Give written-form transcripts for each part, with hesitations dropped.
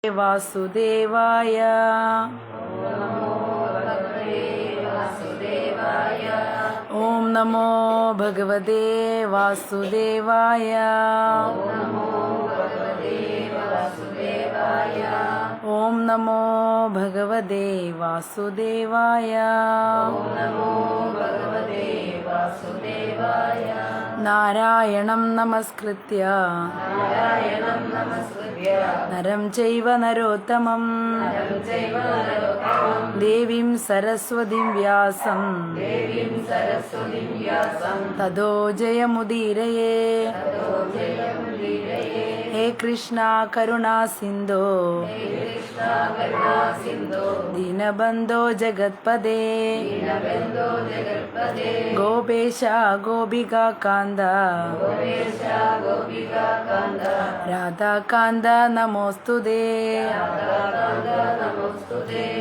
വാസുദേവായ. ഓം നമോ ഭഗവതേ വാസുദേവായ. ഓം നമോ ഭഗവതേ വാസുദേവായ. നാരായണം നമസ്കൃത്യ നരം ചൈവ നരോത്തമം ദേവീം സരസ്വതീം വ്യാസം തതോ ജയമുദീരയേ. ഹേ കൃഷ്ണ കരുണാ സിന്ധോ ദീനബന്ധോ ജഗത്പദേ ഗോപേശ ഗോപികാ കാന്ത രാധാകാന്ത നമോസ്തുതേ.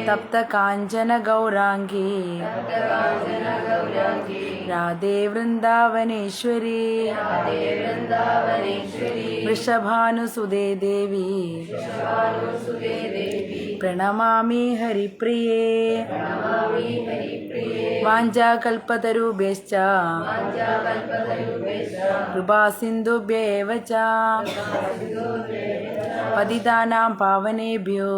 തപ്ത കാഞ്ചന ഗൗരാംഗീ രാധേ വൃന്ദാവനേശ്വരി വൃഷഭാനുസുതേ ദേവി പ്രണമാമി ഹരിപ്രിയേ. വാഞ്ചാകൽപതരുഭ്യശ്ച കൃപാസിന്ധുഭ്യ ഏവ ച പതിതാനാം പാവനേഭ്യോ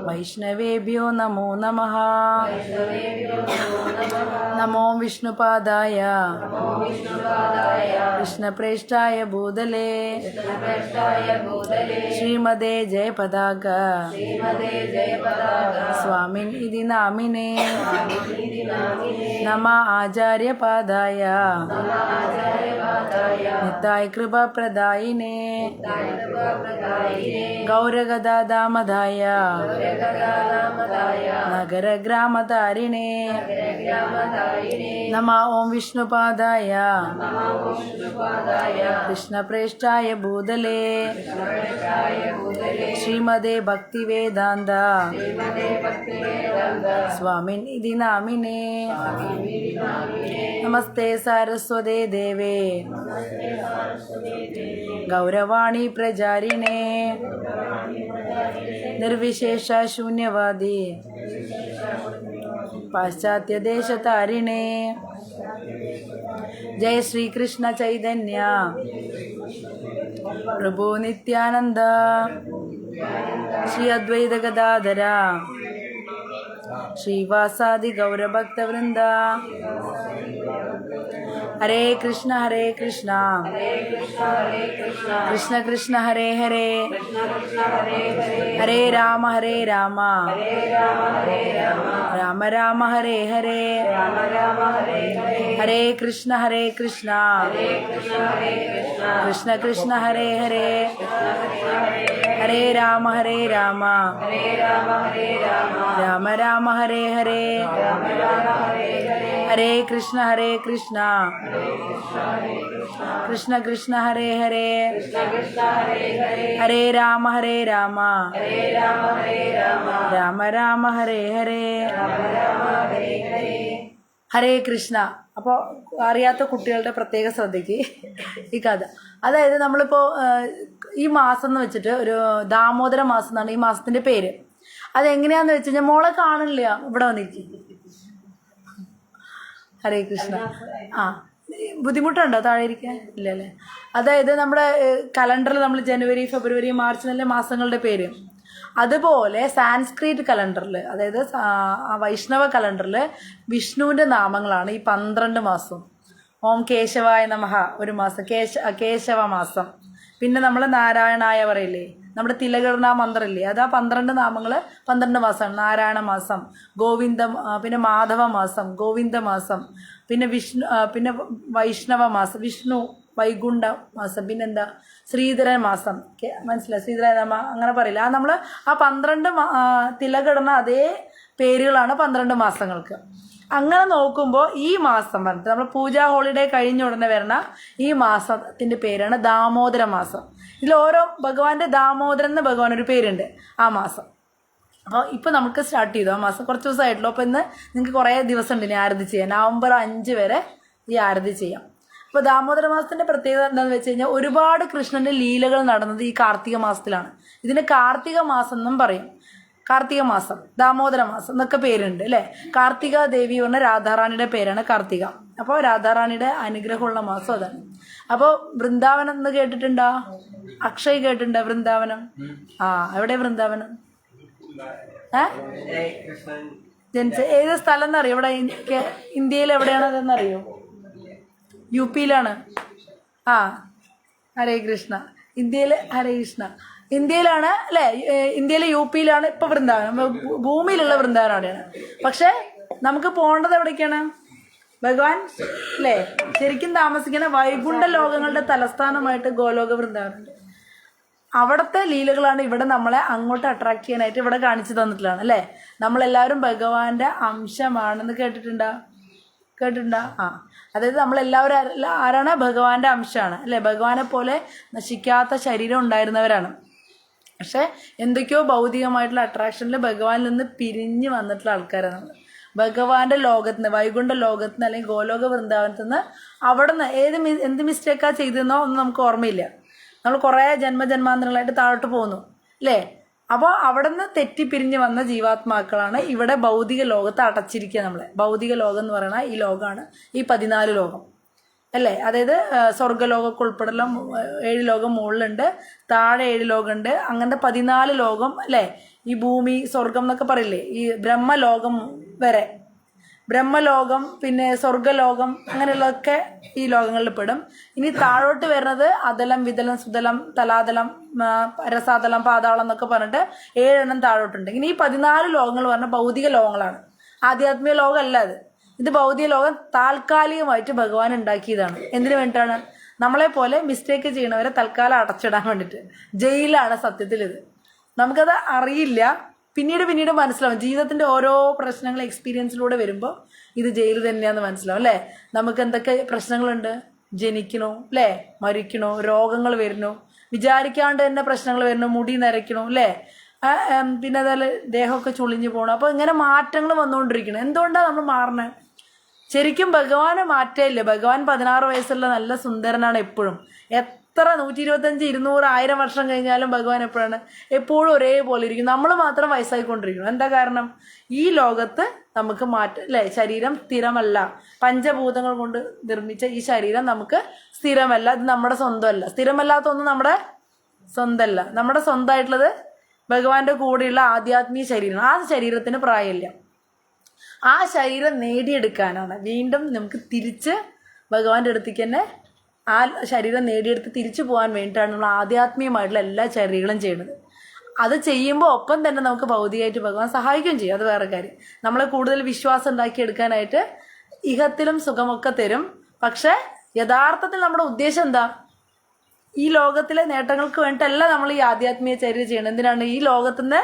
വൈഷ്ണവേഭ്യോ നമോ നമഃ. നമോ വിഷ്ണുപാദായ കൃഷ്ണപ്രേഷ്ഠായ ഭൂതലേ ശ്രീമദേ ജയപതാക സ്വാമിൻ ഇതി നാമിനേ. നമ ആചാര്യപാദായ നിതായ കൃപാപ്രദായിനേ ഗൗരഗദാദാമദായ നഗരഗ്രാമതാരിണേ. നമ ഓം വിഷ്ണുപാദായ കൃഷ്ണപ്രേഷ്ഠായ ഭൂതലേ ശ്രീമദേ ഭക്തിവേദാന്ത സ്വാമിൻ ഇതി നാമിനേ. നമസ്തേ സാരസ്വതേ ദേവേ ഗൗരവാണി പ്രചാരിണേ നിർവിശേഷ ശൂന്യവാദി പാശ്ചാത്യദേശതാരിണേ. ജയ ശ്രീകൃഷ്ണ ചൈതന്യ പ്രഭു നിത്യാനന്ദ ശ്രീ അദ്വൈത ഗദാധര ശ്രീവാസാദി ഗൗരഭക്തവൃന്ദ. ഹരേ കൃഷ്ണ കൃഷ്ണ കൃഷ്ണ ഹരേ ഹരേ ഹരേ രാമ രാമ രാമ ഹരേ ഹരേ. ഹരേ കൃഷ്ണ കൃഷ്ണ കൃഷ്ണ ഹരേ ഹരേ ഹരേ രാമ രാമ രാമ ഹരേ ഹരേ. ഹരേ കൃഷ്ണ കൃഷ്ണ കൃഷ്ണ ഹരേ ഹരേ ഹരേ രാമ രാമ രാമ ഹരേ ഹരേ. ഹരേ കൃഷ്ണ. അപ്പോൾ അറിയാത്ത കുട്ടികളുടെ പ്രത്യേക ശ്രദ്ധയ്ക്ക് ഈ കഥ, അതായത് നമ്മളിപ്പോൾ ഈ മാസം എന്ന് വെച്ചിട്ട് ഒരു ദാമോദര മാസം എന്നാണ് ഈ മാസത്തിൻ്റെ പേര്. അതെങ്ങനെയാന്ന് വെച്ച് കഴിഞ്ഞാൽ മോളെ കാണില്ല, ഇവിടെ വന്നിരിക്കും. ഹരേ കൃഷ്ണ. ആ, ബുദ്ധിമുട്ടുണ്ടോ താഴെ ഇരിക്കാൻ? ഇല്ലല്ലേ. അതായത് നമ്മുടെ കലണ്ടറിൽ നമ്മൾ ജനുവരി ഫെബ്രുവരി മാർച്ച് നല്ല മാസങ്ങളുടെ പേര്, അതുപോലെ സാൻസ്ക്രിറ്റ് കലണ്ടറിൽ, അതായത് വൈഷ്ണവ കലണ്ടറിൽ വിഷ്ണുവിൻ്റെ നാമങ്ങളാണ് ഈ 12 മാസം. ഓം കേശവായ നമഃ ഒരു മാസം, കേശവ മാസം. പിന്നെ നമ്മൾ നാരായണായ പറയില്ലേ, നമ്മുടെ തിലകർണ മന്ത്രമില്ലേ, അത് ആ 12 നാമങ്ങൾ 12 മാസമാണ്. നാരായണ മാസം, ഗോവിന്ദ, പിന്നെ മാധവ മാസം, ഗോവിന്ദ മാസം, പിന്നെ പിന്നെ വൈഷ്ണവ മാസം, വിഷ്ണു വൈകുണ്ഠ മാസം, പിന്നെന്താ ശ്രീധരൻ മാസം. മനസ്സിലായി? ശ്രീധരൻ അങ്ങനെ പറയില്ല. ആ നമ്മൾ ആ 12 തിലകടണ അതേ പേരുകളാണ് 12 മാസങ്ങൾക്ക്. അങ്ങനെ നോക്കുമ്പോൾ ഈ മാസം പറഞ്ഞിട്ട് നമ്മൾ പൂജാ ഹോളിഡേ കഴിഞ്ഞ ഉടനെ വരണ ഈ മാസത്തിൻ്റെ പേരാണ് ദാമോദര മാസം. ഇതിൽ ഓരോ ഭഗവാന്റെ ദാമോദരൻ എന്ന ഭഗവാൻ ഒരു പേരുണ്ട് ആ മാസം. അപ്പോൾ ഇപ്പോൾ നമുക്ക് സ്റ്റാർട്ട് ചെയ്തു ആ മാസം, കുറച്ച് ദിവസമായിട്ടുള്ളൂ. അപ്പോൾ ഇന്ന് നിങ്ങൾക്ക് കുറേ ദിവസം ഉണ്ട് ഇനി ആരതി ചെയ്യാൻ. നവംബർ 5 വരെ ഈ ആരതി ചെയ്യാം. അപ്പോൾ ദാമോദര മാസത്തിൻ്റെ പ്രത്യേകത എന്താണെന്ന് വെച്ച് കഴിഞ്ഞാൽ ഒരുപാട് കൃഷ്ണൻ്റെ ലീലകൾ നടന്നത് ഈ കാർത്തിക മാസത്തിലാണ്. ഇതിന് കാർത്തിക മാസം എന്നും പറയും. കാർത്തിക മാസം, ദാമോദര മാസം എന്നൊക്കെ പേരുണ്ട് അല്ലേ. കാർത്തിക ദേവി പറഞ്ഞ രാധാറാണിയുടെ പേരാണ് കാർത്തിക. അപ്പോൾ രാധാറാണിയുടെ അനുഗ്രഹമുള്ള മാസം അതാണ്. അപ്പോൾ വൃന്ദാവനം എന്ന് കേട്ടിട്ടുണ്ടോ? അക്ഷയ് കേട്ടിട്ടുണ്ടോ വൃന്ദാവനം? എവിടെ വൃന്ദാവനം? ജനിച്ച ഏത് സ്ഥലം എന്നറിയോ? ഇവിടെ ഇന്ത്യയിൽ എവിടെയാണ് അതെന്നറിയോ? UP-യിലാണ്. ഹരേ കൃഷ്ണ. ഹരേ കൃഷ്ണ. ഇന്ത്യയിലാണ് അല്ലേ? ഇന്ത്യയിലെ UP-യിലാണ് ഇപ്പൊ വൃന്ദാവനം. ഭൂമിയിലുള്ള വൃന്ദാവനം അവിടെയാണ്. പക്ഷെ നമുക്ക് പോകേണ്ടത് എവിടേക്കാണ്? ഭഗവാൻ അല്ലേ ശരിക്കും താമസിക്കുന്ന വൈകുണ്ഠ ലോകങ്ങളുടെ തലസ്ഥാനമായിട്ട് ഗോലോക വൃന്ദാവനമുണ്ട്. അവിടുത്തെ ലീലകളാണ് ഇവിടെ നമ്മളെ അങ്ങോട്ട് അട്രാക്ട് ചെയ്യാനായിട്ട് ഇവിടെ കാണിച്ചു തന്നിട്ടുള്ളതാണ് അല്ലേ. നമ്മളെല്ലാവരും ഭഗവാന്റെ അംശമാണെന്ന് കേട്ടിട്ടുണ്ടോ? അതായത് നമ്മളെല്ലാവരും ആരാണ്? ഭഗവാന്റെ അംശമാണ് അല്ലേ. ഭഗവാനെ പോലെ നശിക്കാത്ത ശരീരം ഉണ്ടായിരുന്നവരാണ്. പക്ഷെ എന്തൊക്കെയോ ഭൗതികമായിട്ടുള്ള അട്രാക്ഷനിൽ ഭഗവാനിൽ നിന്ന് പിരിഞ്ഞ് വന്നിട്ടുള്ള ആൾക്കാരാണ് നമ്മൾ. ഭഗവാന്റെ ലോകത്ത് നിന്ന്, വൈകുണ്ഠ ലോകത്ത് നിന്ന് അല്ലെങ്കിൽ ഗോലോക വൃന്ദാവനത്തിൽ നിന്ന് അവിടെ നിന്ന് എന്ത് മിസ്റ്റേക്കാണ് ചെയ്തതെന്നോ ഒന്നും നമുക്ക് ഓർമ്മയില്ല. നമ്മൾ കുറേ ജന്മജന്മാന്തരങ്ങളായിട്ട് താഴോട്ട് പോകുന്നു അല്ലേ. അപ്പോൾ അവിടെ നിന്ന് തെറ്റിപ്പിരിഞ്ഞ് വന്ന ജീവാത്മാക്കളാണ് ഇവിടെ ഭൗതിക ലോകത്ത് അടച്ചിരിക്കുക നമ്മളെ. ഭൗതിക ലോകം എന്ന് പറയുന്ന ഈ ലോകമാണ് ഈ 14 ലോകം അല്ലേ. അതായത് സ്വർഗ്ഗലോകമൊക്കെ ഉൾപ്പെടെയുള്ള 7 ലോകം മുകളിലുണ്ട്, താഴെ 7 ലോകമുണ്ട്. അങ്ങനത്തെ 14 ലോകം അല്ലേ. ഈ ഭൂമി സ്വർഗം എന്നൊക്കെ പറയില്ലേ, ഈ ബ്രഹ്മലോകം വരെ. ബ്രഹ്മലോകം പിന്നെ സ്വർഗ്ഗലോകം അങ്ങനെയുള്ളതൊക്കെ ഈ ലോകങ്ങളിൽ പെടും. ഇനി താഴോട്ട് വരുന്നത് അതലം, വിതലം, സുതലം, തലാതലം, രസാതലം, പാതാളം എന്നൊക്കെ പറഞ്ഞിട്ട് 7 എണ്ണം താഴോട്ടുണ്ട്. ഇനി ഈ 14 ലോകങ്ങൾ പറഞ്ഞാൽ ഭൗതിക ലോകങ്ങളാണ്. ആധ്യാത്മിക ലോകമല്ല ഇത് ഭൗതിക ലോകം താൽക്കാലികമായിട്ട് ഭഗവാൻ ഉണ്ടാക്കിയതാണ്. എന്തിനു വേണ്ടിയിട്ടാണ്? നമ്മളെപ്പോലെ മിസ്റ്റേക്ക് ചെയ്യണവരെ തൽക്കാലം അടച്ചിടാൻ വേണ്ടിയിട്ട്. ജയിലാണ് സത്യത്തിൽ ഇത്. നമുക്കത് അറിയില്ല. പിന്നീട് മനസ്സിലാവും. ജീവിതത്തിൻ്റെ ഓരോ പ്രശ്നങ്ങൾ എക്സ്പീരിയൻസിലൂടെ വരുമ്പോൾ ഇത് ജയിൽ തന്നെയാണെന്ന് മനസ്സിലാവും അല്ലേ. നമുക്ക് എന്തൊക്കെ പ്രശ്നങ്ങളുണ്ട്? ജനിക്കണോ അല്ലേ, മരിക്കണോ, രോഗങ്ങൾ വരണോ, വിചാരിക്കാണ്ട് തന്നെ പ്രശ്നങ്ങൾ വരണോ, മുടി നരയ്ക്കണോ അല്ലേ, പിന്നെ അതുപോലെ ദേഹമൊക്കെ ചുളിഞ്ഞു പോകണം. അപ്പോൾ ഇങ്ങനെ മാറ്റങ്ങൾ വന്നുകൊണ്ടിരിക്കണം. എന്തുകൊണ്ടാണ് നമ്മൾ മാറണേ? ശരിക്കും ഭഗവാനെ മാറ്റമില്ല. ഭഗവാൻ 16 വയസ്സുള്ള നല്ല സുന്ദരനാണ് എപ്പോഴും. എത്ര 125, 200, 1000 വർഷം കഴിഞ്ഞാലും ഭഗവാൻ എപ്പോഴും ഒരേപോലെ ഇരിക്കും. നമ്മൾ മാത്രം വയസ്സായിക്കൊണ്ടിരിക്കണം. എന്താ കാരണം? ഈ ലോകത്ത് നമുക്ക് മാറ്റം അല്ലേ. ശരീരം സ്ഥിരമല്ല. പഞ്ചഭൂതങ്ങൾ കൊണ്ട് നിർമ്മിച്ച ഈ ശരീരം നമുക്ക് സ്ഥിരമല്ല. ഇത് നമ്മുടെ സ്വന്തമല്ല. സ്ഥിരമല്ലാത്ത ഒന്നും നമ്മുടെ സ്വന്തമല്ല. നമ്മുടെ സ്വന്തമായിട്ടുള്ളത് ഭഗവാന്റെ കൂടെയുള്ള ആധ്യാത്മിക ശരീരം. ആ ശരീരത്തിന് പ്രായമില്ല. ആ ശരീരം നേടിയെടുക്കാനാണ് വീണ്ടും നമുക്ക് തിരിച്ച് ഭഗവാന്റെ അടുത്തേക്ക് തന്നെ ആ ശരീരം നേടിയെടുത്ത് തിരിച്ചു പോകാൻ വേണ്ടിയിട്ടാണ് നമ്മൾ ആധ്യാത്മികമായിട്ടുള്ള എല്ലാ ചര്യകളും ചെയ്യുന്നത്. അത് ചെയ്യുമ്പോൾ ഒപ്പം തന്നെ നമുക്ക് ഭൗതികമായിട്ട് ഭഗവാൻ സഹായിക്കുകയും ചെയ്യും. അത് വേറെ കാര്യം. നമ്മളെ കൂടുതൽ വിശ്വാസം ഉണ്ടാക്കിയെടുക്കാനായിട്ട് ഇഹത്തിലും സുഖമൊക്കെ തരും. പക്ഷെ യഥാർത്ഥത്തിൽ നമ്മുടെ ഉദ്ദേശം എന്താ? ഈ ലോകത്തിലെ നേട്ടങ്ങൾക്ക് വേണ്ടിയിട്ടല്ല നമ്മൾ ഈ ആധ്യാത്മിക ചര്യ ചെയ്യണം. എന്തിനാണ്? ഈ ലോകത്തുനിന്ന്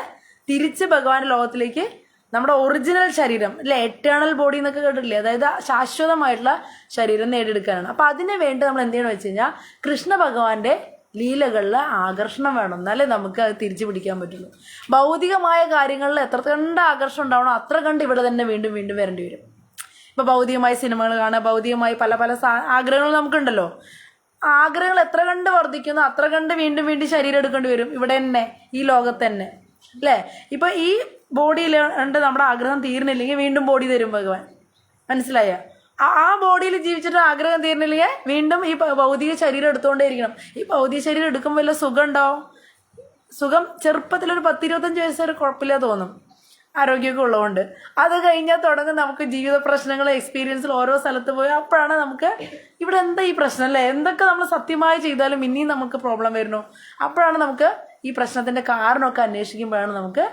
തിരിച്ച് ഭഗവാന്റെ ലോകത്തിലേക്ക് നമ്മുടെ ഒറിജിനൽ ശരീരം അല്ലെ, എറ്റേണൽ ബോഡി എന്നൊക്കെ കേട്ടിട്ടില്ലേ, അതായത് ശാശ്വതമായിട്ടുള്ള ശരീരം നേടിയെടുക്കാനാണ്. അപ്പം അതിന് വേണ്ടി നമ്മൾ എന്ത് ചെയ്യണമെന്ന് വെച്ച് കഴിഞ്ഞാൽ കൃഷ്ണ ഭഗവാന്റെ ലീലകളിൽ ആകർഷണം വേണം. എന്നാലേ നമുക്ക് അത് തിരിച്ചു പിടിക്കാൻ പറ്റുള്ളൂ. ഭൗതികമായ കാര്യങ്ങളിൽ എത്ര കണ്ട് ആകർഷണം ഉണ്ടാവണം അത്ര കണ്ട് ഇവിടെ തന്നെ വീണ്ടും വീണ്ടും വരേണ്ടി വരും. ഇപ്പം ഭൗതികമായ സിനിമകൾ കാണുക, ഭൗതികമായി പല പല ആഗ്രഹങ്ങൾ നമുക്കുണ്ടല്ലോ. ആഗ്രഹങ്ങൾ എത്ര കണ്ട് വർദ്ധിക്കുന്നു അത്ര കണ്ട് വീണ്ടും വീണ്ടും ശരീരം എടുക്കേണ്ടി വരും ഇവിടെ തന്നെ, ഈ ലോകത്ത് തന്നെ അല്ലേ. ഇപ്പം ഈ ബോഡിയിൽ ഉണ്ട് നമ്മുടെ ആഗ്രഹം തീർന്നില്ലെങ്കിൽ വീണ്ടും ബോഡി തരും ഭഗവാൻ. മനസ്സിലായ? ആ ബോഡിയിൽ ജീവിച്ചിട്ട് ആഗ്രഹം തീർന്നില്ലെങ്കിൽ വീണ്ടും ഈ ഭൗതിക ശരീരം എടുത്തുകൊണ്ടേ ഇരിക്കണം. ഈ ഭൗതിക ശരീരം എടുക്കുമ്പോൾ വല്ല സുഖം ഉണ്ടാവും. സുഖം ചെറുപ്പത്തിലൊരു 10-25 വയസ്സ് വരെ കുഴപ്പമില്ല തോന്നും, ആരോഗ്യമൊക്കെ ഉള്ളതുകൊണ്ട്. അത് കഴിഞ്ഞാൽ തുടങ്ങും നമുക്ക് ജീവിത പ്രശ്നങ്ങൾ, എക്സ്പീരിയൻസിൽ ഓരോ സ്ഥലത്ത് പോയി അപ്പോഴാണ് നമുക്ക് ഇവിടെ എന്താ ഈ പ്രശ്നം അല്ലേ, എന്തൊക്കെ നമ്മൾ സത്യമായി ചെയ്താലും ഇനിയും നമുക്ക് പ്രോബ്ലം വരുന്നു. അപ്പോഴാണ് നമുക്ക് ഈ പ്രശ്നത്തിൻ്റെ കാരണമൊക്കെ അന്വേഷിക്കുമ്പോഴാണ് നമുക്ക്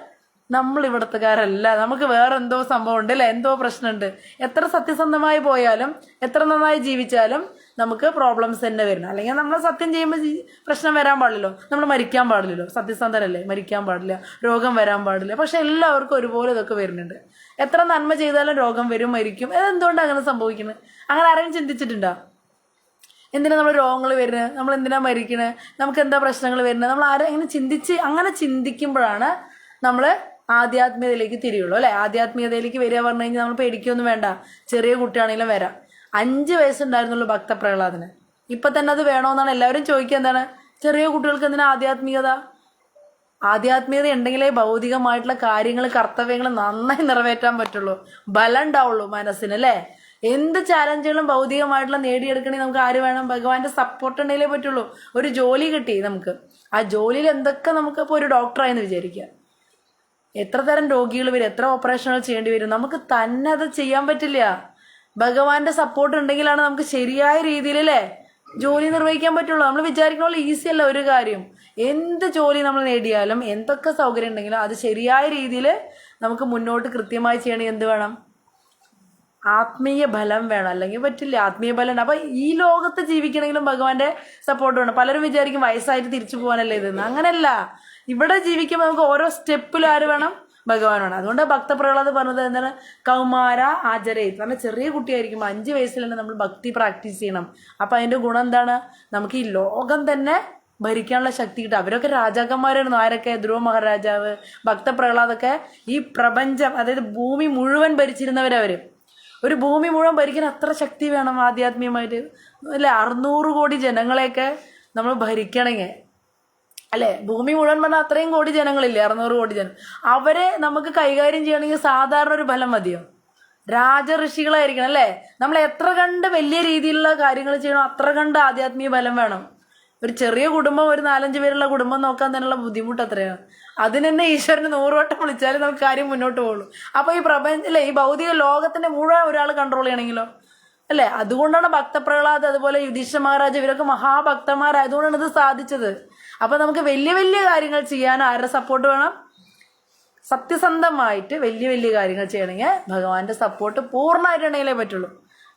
നമ്മൾ ഇവിടുത്തുകാരല്ല, നമുക്ക് വേറെ എന്തോ സംഭവം ഉണ്ട് അല്ലേ, എന്തോ പ്രശ്നമുണ്ട്. എത്ര സത്യസന്ധമായി പോയാലും എത്ര നന്നായി ജീവിച്ചാലും നമുക്ക് പ്രോബ്ലംസ് തന്നെ വരുന്നു. അല്ലെങ്കിൽ നമ്മൾ സത്യം ചെയ്യുമ്പോൾ പ്രശ്നം വരാൻ പാടില്ലല്ലോ, നമ്മൾ മരിക്കാൻ പാടില്ലല്ലോ, സത്യസന്ധരല്ലേ, മരിക്കാൻ പാടില്ല, രോഗം വരാൻ പാടില്ല. പക്ഷെ എല്ലാവർക്കും ഒരുപോലെ ഇതൊക്കെ വരുന്നുണ്ട്. എത്ര നന്മ ചെയ്താലും രോഗം വരും, മരിക്കും. എന്തുകൊണ്ടാണ് അങ്ങനെ സംഭവിക്കുന്നത്? അങ്ങനെ ആരെങ്കിലും ചിന്തിച്ചിട്ടുണ്ടോ? എന്തിനാ നമ്മൾ രോഗങ്ങൾ വരുന്നത്, നമ്മൾ എന്തിനാ മരിക്കുന്നത്, നമുക്ക് എന്താ പ്രശ്നങ്ങൾ വരുന്നത്? നമ്മൾ ആരും അങ്ങനെ ചിന്തിക്കുമ്പോഴാണ് നമ്മൾ ആധ്യാത്മികതയിലേക്ക് തിരിയുള്ളൂ അല്ലേ. ആധ്യാത്മികതയിലേക്ക് വരിക പറഞ്ഞു കഴിഞ്ഞാൽ നമ്മൾ പേടിക്കൊന്നും വേണ്ട, ചെറിയ കുട്ടിയാണെങ്കിലും വരാം. 5 വയസ്സുണ്ടായിരുന്നുള്ളൂ ഭക്തപ്രഹ്ലാദന്. ഇപ്പം തന്നെ അത് വേണമെന്നാണ് എല്ലാവരും ചോദിക്കുക. എന്താണ് ചെറിയ കുട്ടികൾക്ക് എന്തിനാ ആധ്യാത്മികത? ആധ്യാത്മികത ഉണ്ടെങ്കിലേ ഭൗതികമായിട്ടുള്ള കാര്യങ്ങൾ, കർത്തവ്യങ്ങൾ നന്നായി നിറവേറ്റാൻ പറ്റുള്ളൂ, ബലം ഉണ്ടാവുള്ളൂ മനസ്സിന്, അല്ലേ? എന്ത് ചാലഞ്ചുകളും ഭൗതികമായിട്ടുള്ള നേടിയെടുക്കണമെങ്കിൽ നമുക്ക് ആര് വേണം? ഭഗവാന്റെ സപ്പോർട്ട് ഉണ്ടെങ്കിലേ പറ്റുള്ളൂ. ഒരു ജോലി കിട്ടി നമുക്ക്, ആ ജോലിയിൽ എന്തൊക്കെ നമുക്ക് ഇപ്പോൾ ഒരു ഡോക്ടറായെന്ന് വിചാരിക്കുക, എത്ര തരം രോഗികൾ വരും, എത്ര ഓപ്പറേഷനുകൾ ചെയ്യേണ്ടി വരും, നമുക്ക് തന്നെ അത് ചെയ്യാൻ പറ്റില്ല. ഭഗവാന്റെ സപ്പോർട്ട് ഉണ്ടെങ്കിലാണ് നമുക്ക് ശരിയായ രീതിയിൽ, അല്ലേ, ജോലി നിർവഹിക്കാൻ പറ്റുള്ളൂ. നമ്മൾ വിചാരിക്കുന്ന പോലെ ഈസി അല്ല ഒരു കാര്യം. എന്ത് ജോലി നമ്മൾ നേടിയാലും എന്തൊക്കെ സൗകര്യം ഉണ്ടെങ്കിലും അത് ശരിയായ രീതിയിൽ നമുക്ക് മുന്നോട്ട് കൃത്യമായി ചെയ്യണമെങ്കിൽ എന്ത് വേണം? ആത്മീയ ബലം വേണം, അല്ലെങ്കിൽ പറ്റില്ല. ആത്മീയ ബലം ഉണ്ട്. അപ്പൊ ഈ ലോകത്ത് ജീവിക്കണമെങ്കിലും ഭഗവാന്റെ സപ്പോർട്ട് വേണം. പലരും വിചാരിക്കും വയസ്സായിട്ട് തിരിച്ചു പോകാനല്ലേ ഇതെന്ന്. അങ്ങനെയല്ല, ഇവിടെ ജീവിക്കുമ്പോൾ നമുക്ക് ഓരോ സ്റ്റെപ്പിലും ആര് വേണം? ഭഗവാൻ വേണം. അതുകൊണ്ട് ഭക്തപ്രഹ്ലാദ് പറഞ്ഞത് എന്താണ്? കൗമാര ആചരേ. കാരണം ചെറിയ കുട്ടിയായിരിക്കും, 5 വയസ്സിൽ തന്നെ നമ്മൾ ഭക്തി പ്രാക്ടീസ് ചെയ്യണം. അപ്പൊ അതിന്റെ ഗുണം എന്താണ്? നമുക്ക് ഈ ലോകം തന്നെ ഭരിക്കാനുള്ള ശക്തി കിട്ടും. അവരൊക്കെ രാജാക്കന്മാരായിരുന്നു. ആരൊക്കെ? ധ്രുവ മഹാരാജാവ്, ഭക്തപ്രഹ്ലാദൊക്കെ ഈ പ്രപഞ്ചം, അതായത് ഭൂമി മുഴുവൻ ഭരിച്ചിരുന്നവരവര്. ഒരു ഭൂമി മുഴുവൻ ഭരിക്കാൻ അത്ര ശക്തി വേണം ആധ്യാത്മികമായിട്ട്, അല്ലെ? 600 കോടി ജനങ്ങളെയൊക്കെ നമ്മൾ ഭരിക്കണമെങ്കിൽ, അല്ലെ? ഭൂമി മുഴുവൻ പറഞ്ഞാൽ അത്രയും കോടി ജനങ്ങളില്ലേ, 600 കോടി ജനം. അവരെ നമുക്ക് കൈകാര്യം ചെയ്യണമെങ്കിൽ സാധാരണ ഒരു ബലം മതിയോ? രാജഋഷികളായിരിക്കണം, അല്ലേ? നമ്മൾ എത്ര കണ്ട് വലിയ രീതിയിലുള്ള കാര്യങ്ങൾ ചെയ്യണം, അത്ര കണ്ട് ആധ്യാത്മിക ബലം വേണം. ഒരു ചെറിയ കുടുംബം, ഒരു 4-5 പേരുള്ള കുടുംബം നോക്കാൻ തന്നെയുള്ള ബുദ്ധിമുട്ട് എത്രയാണ്. അതിന് തന്നെ ഈശ്വരന് 100 വട്ടം വിളിച്ചാലും നമുക്ക് കാര്യം മുന്നോട്ട് പോകുള്ളൂ. അപ്പൊ ഈ അല്ലേ, ഈ ഭൗതിക ലോകത്തിന്റെ മുഴുവൻ ഒരാൾ കൺട്രോൾ ചെയ്യണമെങ്കിലോ, അല്ലെ? അതുകൊണ്ടാണ് ഭക്തപ്രഹ്ലാദ്, അതുപോലെ യുധിഷ്ഠിര മഹാരാജ്, ഇവരൊക്കെ മഹാഭക്തന്മാരായതുകൊണ്ടാണ് ഇത് സാധിച്ചത്. അപ്പൊ നമുക്ക് വലിയ വലിയ കാര്യങ്ങൾ ചെയ്യാൻ ആരുടെ സപ്പോർട്ട് വേണം? സത്യസന്ധമായിട്ട് വലിയ വലിയ കാര്യങ്ങൾ ചെയ്യണമെങ്കിൽ ഭഗവാന്റെ സപ്പോർട്ട് പൂർണ്ണമായിട്ടുണ്ടെങ്കിലേ പറ്റുള്ളൂ,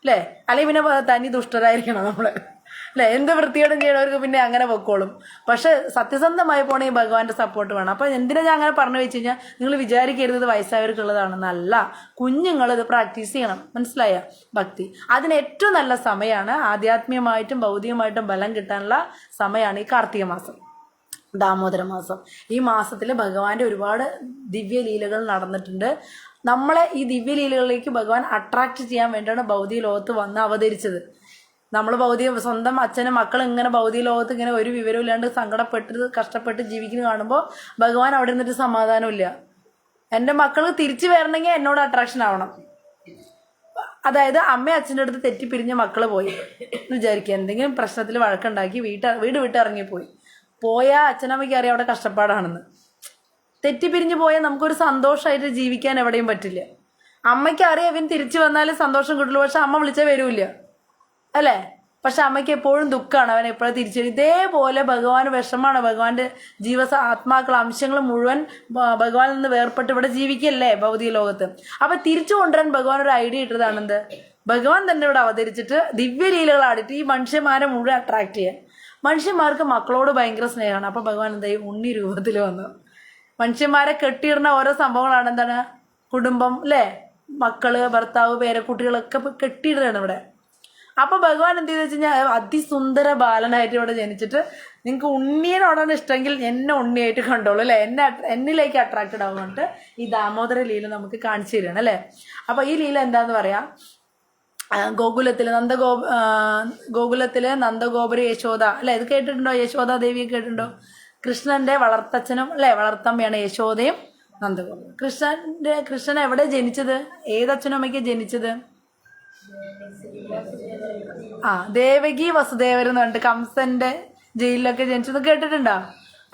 അല്ലേ? അല്ലെങ്കിൽ പിന്നെ തനി ദുഷ്ടരായിരിക്കണം നമ്മള്, അല്ലെ? എന്ത് വൃത്തിയോടും ചെയ്യണവർക്ക് പിന്നെ അങ്ങനെ പൊക്കോളും. പക്ഷെ സത്യസന്ധമായി പോണെങ്കിൽ ഭഗവാന്റെ സപ്പോർട്ട് വേണം. അപ്പൊ എന്തിനാ ഞാൻ അങ്ങനെ പറഞ്ഞു വെച്ച് കഴിഞ്ഞാൽ, നിങ്ങൾ വിചാരിക്കരുത് വയസ്സായവർക്കുള്ളതാണെന്നല്ല, കുഞ്ഞുങ്ങൾ ഇത് പ്രാക്ടീസ് ചെയ്യണം. മനസ്സിലായ? ഭക്തി അതിന് ഏറ്റവും നല്ല സമയമാണ്, ആധ്യാത്മികമായിട്ടും ഭൗതികമായിട്ടും ബലം കിട്ടാനുള്ള സമയമാണ് ഈ കാർത്തിക മാസം, ദാമോദര മാസം. ഈ മാസത്തിൽ ഭഗവാന്റെ ഒരുപാട് ദിവ്യലീലകൾ നടന്നിട്ടുണ്ട്. നമ്മളെ ഈ ദിവ്യലീലകളിലേക്ക് ഭഗവാൻ അട്രാക്ട് ചെയ്യാൻ വേണ്ടിയാണ് ഭൗതിക ലോകത്ത് വന്ന് അവതരിച്ചത്. നമ്മൾ സ്വന്തം അച്ഛനും മക്കളും ഇങ്ങനെ ഭൗതിക ലോകത്ത് ഇങ്ങനെ ഒരു വിവരവും ഇല്ലാണ്ട് സങ്കടപ്പെട്ട് കഷ്ടപ്പെട്ട് ജീവിക്കുന്നത് കാണുമ്പോൾ ഭഗവാൻ അവിടെ നിന്നിട്ട് സമാധാനമില്ല. എൻ്റെ മക്കൾക്ക് തിരിച്ചു വരണമെങ്കിൽ എന്നോട് അട്രാക്ഷൻ ആവണം. അതായത് അമ്മ അച്ഛൻ്റെ അടുത്ത് തെറ്റിപ്പിരിഞ്ഞ മക്കള് പോയി എന്ന് വിചാരിക്കുക, എന്തെങ്കിലും പ്രശ്നത്തിൽ വഴക്കുണ്ടാക്കി വീട് വിട്ട് ഇറങ്ങിപ്പോയി. പോയാൽ അച്ഛനമ്മയ്ക്ക് അറിയാം അവിടെ കഷ്ടപ്പാടാണെന്ന്. തെറ്റിപ്പിരിഞ്ഞു പോയാൽ നമുക്കൊരു സന്തോഷമായിട്ട് ജീവിക്കാൻ എവിടെയും പറ്റില്ല. അമ്മയ്ക്ക് അറിയാം ഇവൻ തിരിച്ചു വന്നാലും സന്തോഷം കിട്ടുള്ളൂ, പക്ഷെ അമ്മ വിളിച്ചാൽ വരൂല്ല, അല്ലേ? പക്ഷെ അമ്മയ്ക്ക് എപ്പോഴും ദുഃഖമാണ് അവൻ എപ്പോഴും തിരിച്ചു വരും. ഇതേപോലെ ഭഗവാന് വിഷമാണ്. ഭഗവാന്റെ ആത്മാക്കൾ, അംശങ്ങൾ മുഴുവൻ ഭഗവാനിൽ നിന്ന് വേർപെട്ട് ഇവിടെ ജീവിക്കല്ലേ ഭൗതിക ലോകത്ത്. അപ്പൊ തിരിച്ചു കൊണ്ടുവരാൻ ഭഗവാൻ ഒരു ഐഡിയ ഇട്ടതാണെന്ത്? ഭഗവാൻ തന്നെ ഇവിടെ അവതരിച്ചിട്ട് ദിവ്യലീലകൾ ആടിയിട്ട് ഈ മനുഷ്യന്മാരെ മുഴുവൻ അട്രാക്ട് ചെയ്യാൻ. മനുഷ്യന്മാർക്ക് മക്കളോട് ഭയങ്കര സ്നേഹമാണ്. അപ്പൊ ഭഗവാൻ എന്തായി? ഉണ്ണി രൂപത്തിൽ വന്നു. മനുഷ്യന്മാരെ കെട്ടിയിടുന്ന ഓരോ സംഭവങ്ങളാണ് എന്താണ്? കുടുംബം, അല്ലേ? മക്കള്, ഭർത്താവ്, പേരക്കുട്ടികളൊക്കെ കെട്ടിയിടുകയാണ് ഇവിടെ. അപ്പൊ ഭഗവാൻ എന്ത് ചെയ്തെന്ന് വെച്ച് കഴിഞ്ഞാൽ അതിസുന്ദര ബാലനായിട്ട് ഇവിടെ ജനിച്ചിട്ട്, നിങ്ങൾക്ക് ഉണ്ണിയനോടാണ് ഇഷ്ടമെങ്കിൽ എന്നെ ഉണ്ണിയായിട്ട് കണ്ടോളൂ, അല്ലെ? എന്നിലേക്ക് അട്രാക്റ്റഡ് ആവുന്നുണ്ട് ഈ ദാമോദര ലീല നമുക്ക് കാണിച്ചു തരികയാണ്, അല്ലെ? അപ്പൊ ഈ ലീല എന്താന്ന് പറയാം, ഗോകുലത്തിലെ നന്ദഗോപുര യശോദ, അല്ലെ? ഇത് കേട്ടിട്ടുണ്ടോ? യശോദ ദേവിയെ കേട്ടിട്ടുണ്ടോ? കൃഷ്ണന്റെ വളർത്തച്ഛനും, അല്ലെ, വളർത്തമ്മയാണ് യശോദയും നന്ദഗോപുരം. കൃഷ്ണൻ എവിടെ ജനിച്ചത്? ഏതച്ഛനും അമ്മയ്ക്ക് ജനിച്ചത്? ദേവകി വസുദേവരെന്ന് പറഞ്ഞിട്ട് കംസന്റെ ജയിലിലൊക്കെ ജനിച്ചത് കേട്ടിട്ടുണ്ടോ?